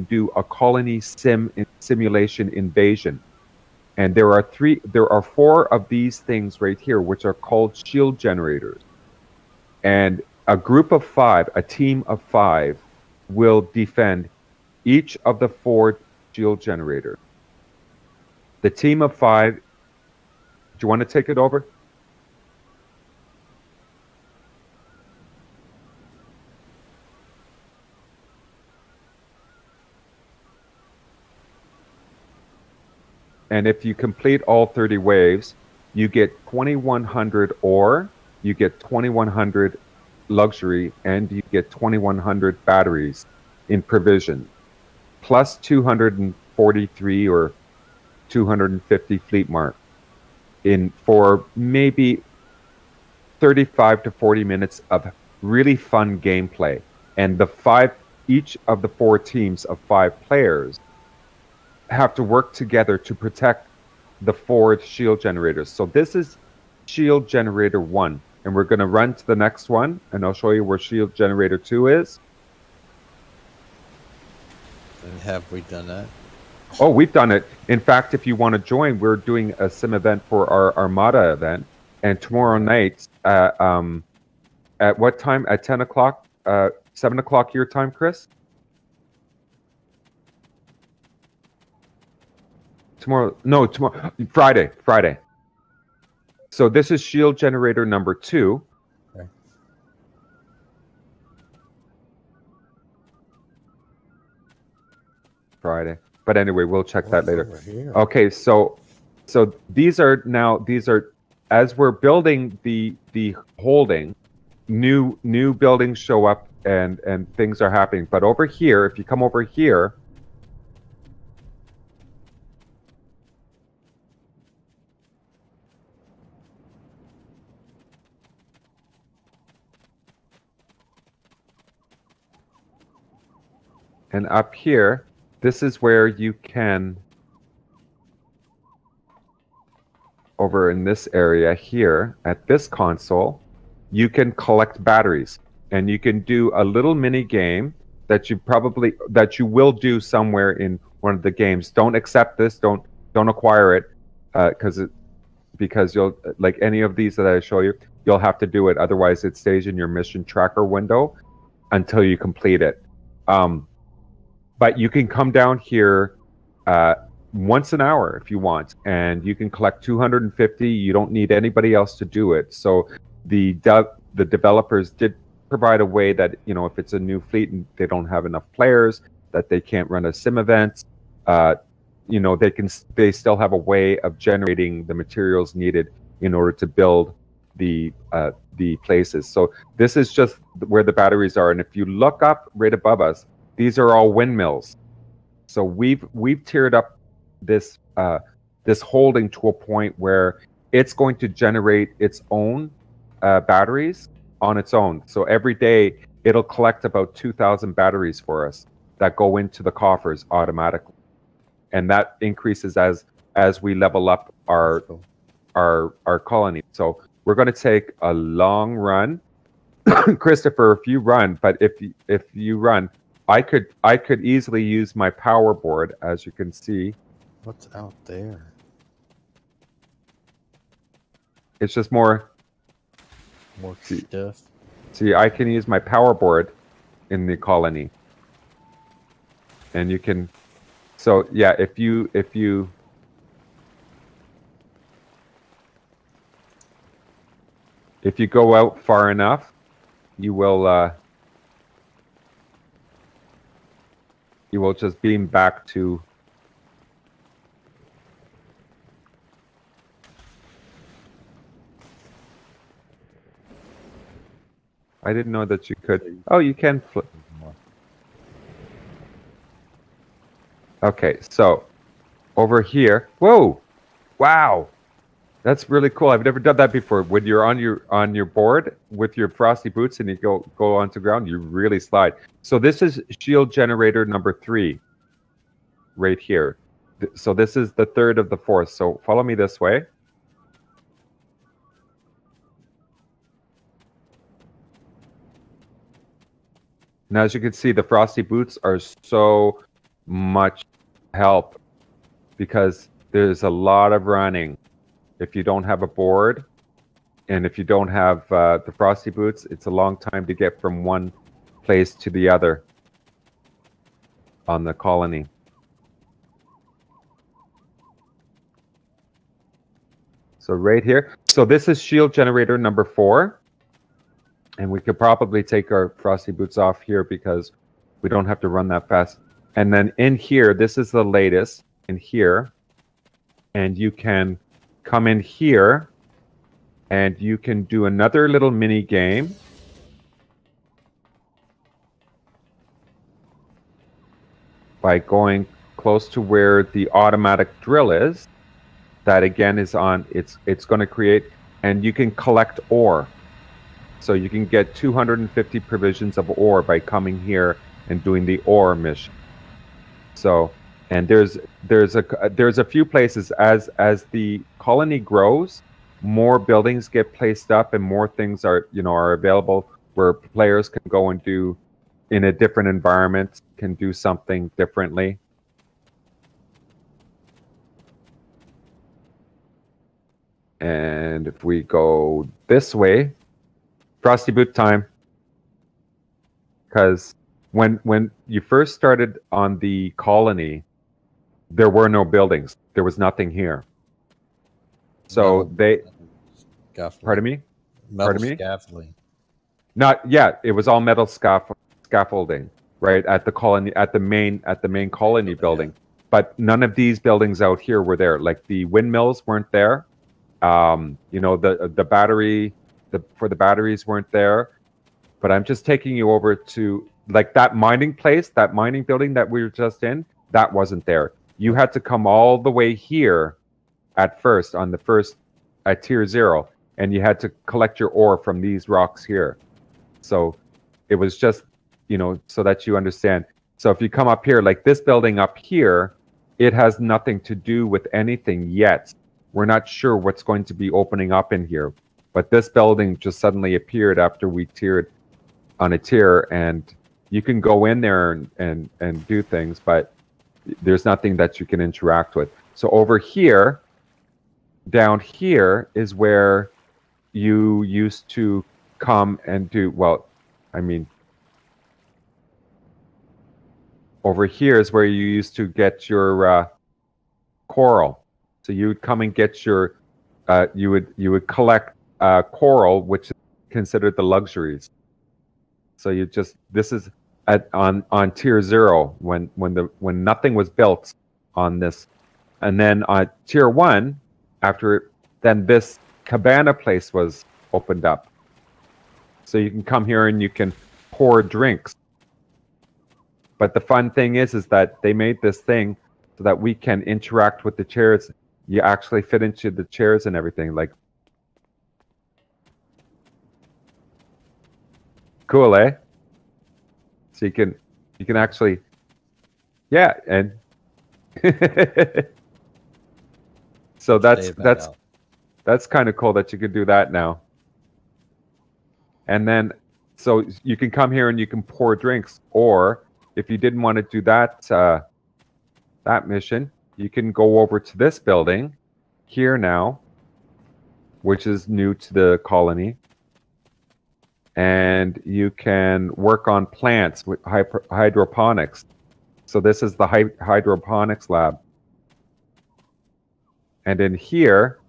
do a colony simulation invasion. And there are 4 of these things right here, which are called shield generators. And a group of 5, a team of 5, will defend each of the 4 shield generators. The team of 5. Do you want to take it over? And if you complete all 30 waves, you get 2,100 ore, you get 2,100 luxury, and you get 2,100 batteries in provision, plus 243 or 250 fleet mark for maybe 35 to 40 minutes of really fun gameplay. And each of the 4 teams of 5 players have to work together to protect the 4 shield generators. So this is shield generator 1, and we're going to run to the next one, and I'll show you where shield generator 2 is. And have we done that? Oh, we've done it. In fact, if you want to join, we're doing a sim event for our Armada event, and tomorrow night at what time? At 10 o'clock, 7 o'clock your time, Chris? Tomorrow, Friday. So this is shield generator number 2. Okay. Friday. But anyway, we'll check that later. Here? Okay, so these are as we're building the holding, new buildings show up and things are happening. But over here, if you come over here, and up here, this is where you can, over in this area here, at this console, you can collect batteries. And you can do a little mini game that you will do somewhere in one of the games. Don't accept this, don't acquire it, because you'll, like any of these that I show you, you'll have to do it. Otherwise it stays in your mission tracker window until you complete it. But you can come down here once an hour if you want, and you can collect 250. You don't need anybody else to do it. So the developers did provide a way that, if it's a new fleet and they don't have enough players, that they can't run a sim event, they still have a way of generating the materials needed in order to build the places. So this is just where the batteries are, and if you look up right above us, these are all windmills. So we've tiered up this holding to a point where it's going to generate its own batteries on its own. So every day it'll collect about 2,000 batteries for us that go into the coffers automatically, and that increases as we level up our colony. So we're going to take a long run, Christopher. If you run, but if you run, I could easily use my power board, as you can see. What's out there? It's just more stuff. See, I can use my power board in the colony, and you can. So yeah, if you go out far enough, you will just beam back to. I didn't know that you could. Oh, you can flip. Okay, so over here. Whoa! Wow! That's really cool. I've never done that before. When you're on your board with your frosty boots and you go onto ground, you really slide. So this is shield generator number 3, right here. So this is the 3rd of the 4th. So follow me this way. Now, as you can see, the frosty boots are so much help because there's a lot of running. If you don't have a board and if you don't have the frosty boots, it's a long time to get from one place to the other on the colony. So right here. So this is shield generator number 4. And we could probably take our frosty boots off here because we don't have to run that fast. And then in here, this is the latest in here. And you can come in here and you can do another little mini game. By going close to where the automatic drill is. That again is on, it's going to create, and you can collect ore. So you can get 250 provisions of ore by coming here and doing the ore mission. So, and there's a few places as the colony grows, more buildings get placed up and more things are available where players can go and do in a different environment, can do something differently. And if we go this way, frosty boot time. Because when you first started on the colony, there were no buildings. There was nothing here. So pardon me? Metal scaffolding. It was all metal scaffolding, right, at the colony, at the main colony building. Yeah. But none of these buildings out here were there. Like the windmills weren't there. The battery for the batteries weren't there. But I'm just taking you over to like that mining place, that mining building that we were just in, that wasn't there. You had to come all the way here at first, at tier 0, and you had to collect your ore from these rocks here. So it was just, so that you understand. So if you come up here, like this building up here, it has nothing to do with anything yet. We're not sure what's going to be opening up in here. But this building just suddenly appeared after we tiered on a tier, and you can go in there and do things, but there's nothing that you can interact with. So over here, down here is where you used to come and do, over here is where you used to get your coral. So you would come and get your, you would collect coral, which is considered the luxuries. So this is on tier 0 when nothing was built on this, and then on tier 1 then this cabana place was opened up. So you can come here and you can pour drinks. But the fun thing is that they made this thing so that we can interact with the chairs. You actually fit into the chairs and everything. Like, cool, eh? So you can actually, yeah, and so that's kind of cool that you can do that now. And then, so you can come here and you can pour drinks, or if you didn't want to do that that mission, you can go over to this building here now, which is new to the colony. And you can work on plants with hydroponics. So this is the hydroponics lab. And in here,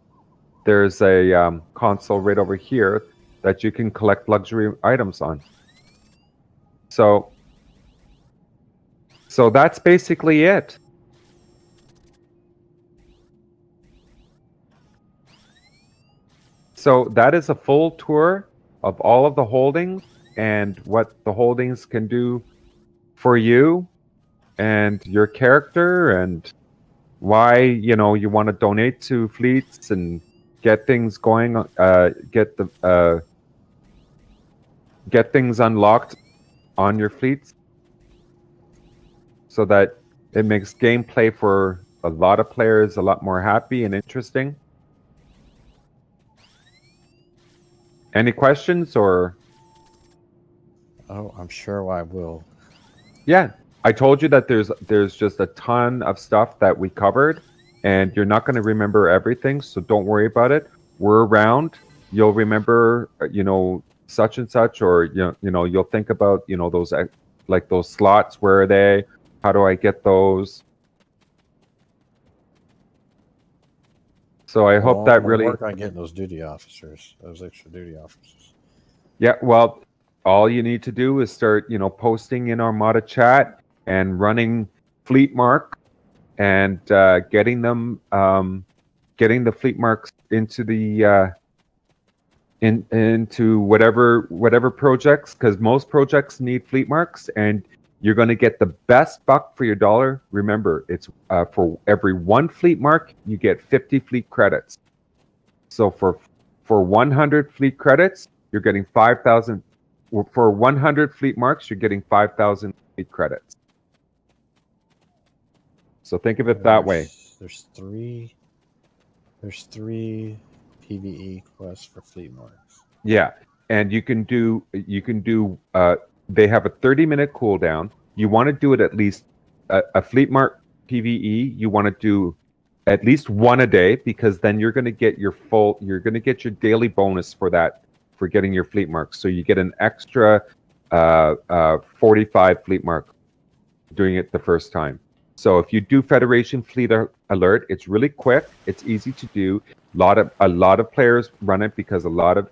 there's a console right over here that you can collect luxury items on. So that's basically it. So that is a full tour of all of the holdings and what the holdings can do for you and your character, and why you want to donate to fleets and get things going, get things unlocked on your fleets, so that it makes gameplay for a lot of players a lot more happy and interesting. Any questions? Or Oh, I'm sure I will. yeah, I told you that there's just a ton of stuff that we covered, and you're not going to remember everything, so don't worry about it. We're around. You'll remember, such and such, or you'll think about, those like those slots. Where are they? How do I get those? So I hope that really work on getting those duty officers, those extra duty officers. Yeah, well, all you need to do is start, posting in Armada chat and running fleet mark, and getting them, getting the fleet marks into the into whatever projects, because most projects need fleet marks, and you're going to get the best buck for your dollar. Remember, it's for every 1 fleet mark, you get 50 fleet credits. So for 100 fleet credits, you're getting 5,000. For 100 fleet marks, you're getting 5,000 fleet credits. So think of it that way. There's three PvE quests for fleet marks. Yeah, and you can do. They have a 30-minute cooldown. You want to do it at least a fleet mark PvE. You want to do at least 1 a day, because then you're going to get your daily bonus for that, for getting your fleet marks. So you get an extra 45 fleet mark doing it the first time. So if you do Federation Fleet Alert, it's really quick. It's easy to do. A lot of players run it, because a lot of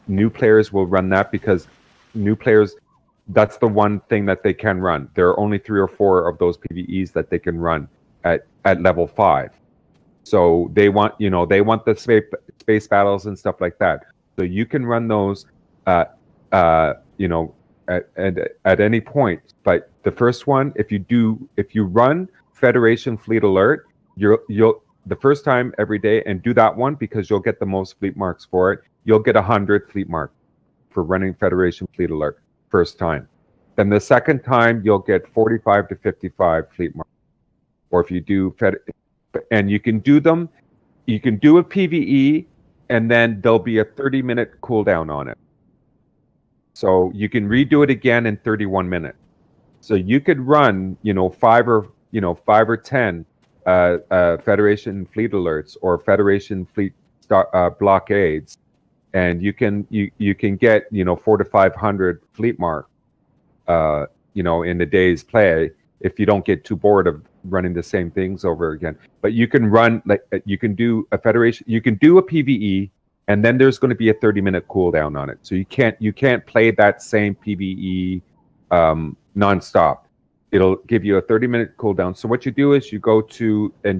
new players will run that, because new players, that's the one thing that they can run. There are only 3 or 4 of those PvEs that they can run at level 5. So they want the space battles and stuff like that. So you can run those at any point. But the first one, if you run Federation Fleet Alert, you'll the first time every day, and do that one, because you'll get the most fleet marks for it. You'll get 100 fleet marks for running Federation Fleet Alert first time. Then the second time, you'll get 45 to 55 fleet marks. Or if you do and you can do them, you can do a PvE, and then there'll be a 30-minute cooldown on it. So you can redo it again in 31 minutes. So you could run, 5 or 10 Federation Fleet Alerts or Federation Fleet blockades, and you can get 400 to 500 fleet mark, in the day's play, if you don't get too bored of running the same things over again. But you can run, you can do a Federation, you can do a PvE, and then there's going to be a 30-minute cooldown on it. So you can't play that same PvE nonstop. It'll give you a 30-minute cooldown. So what you do is you go to and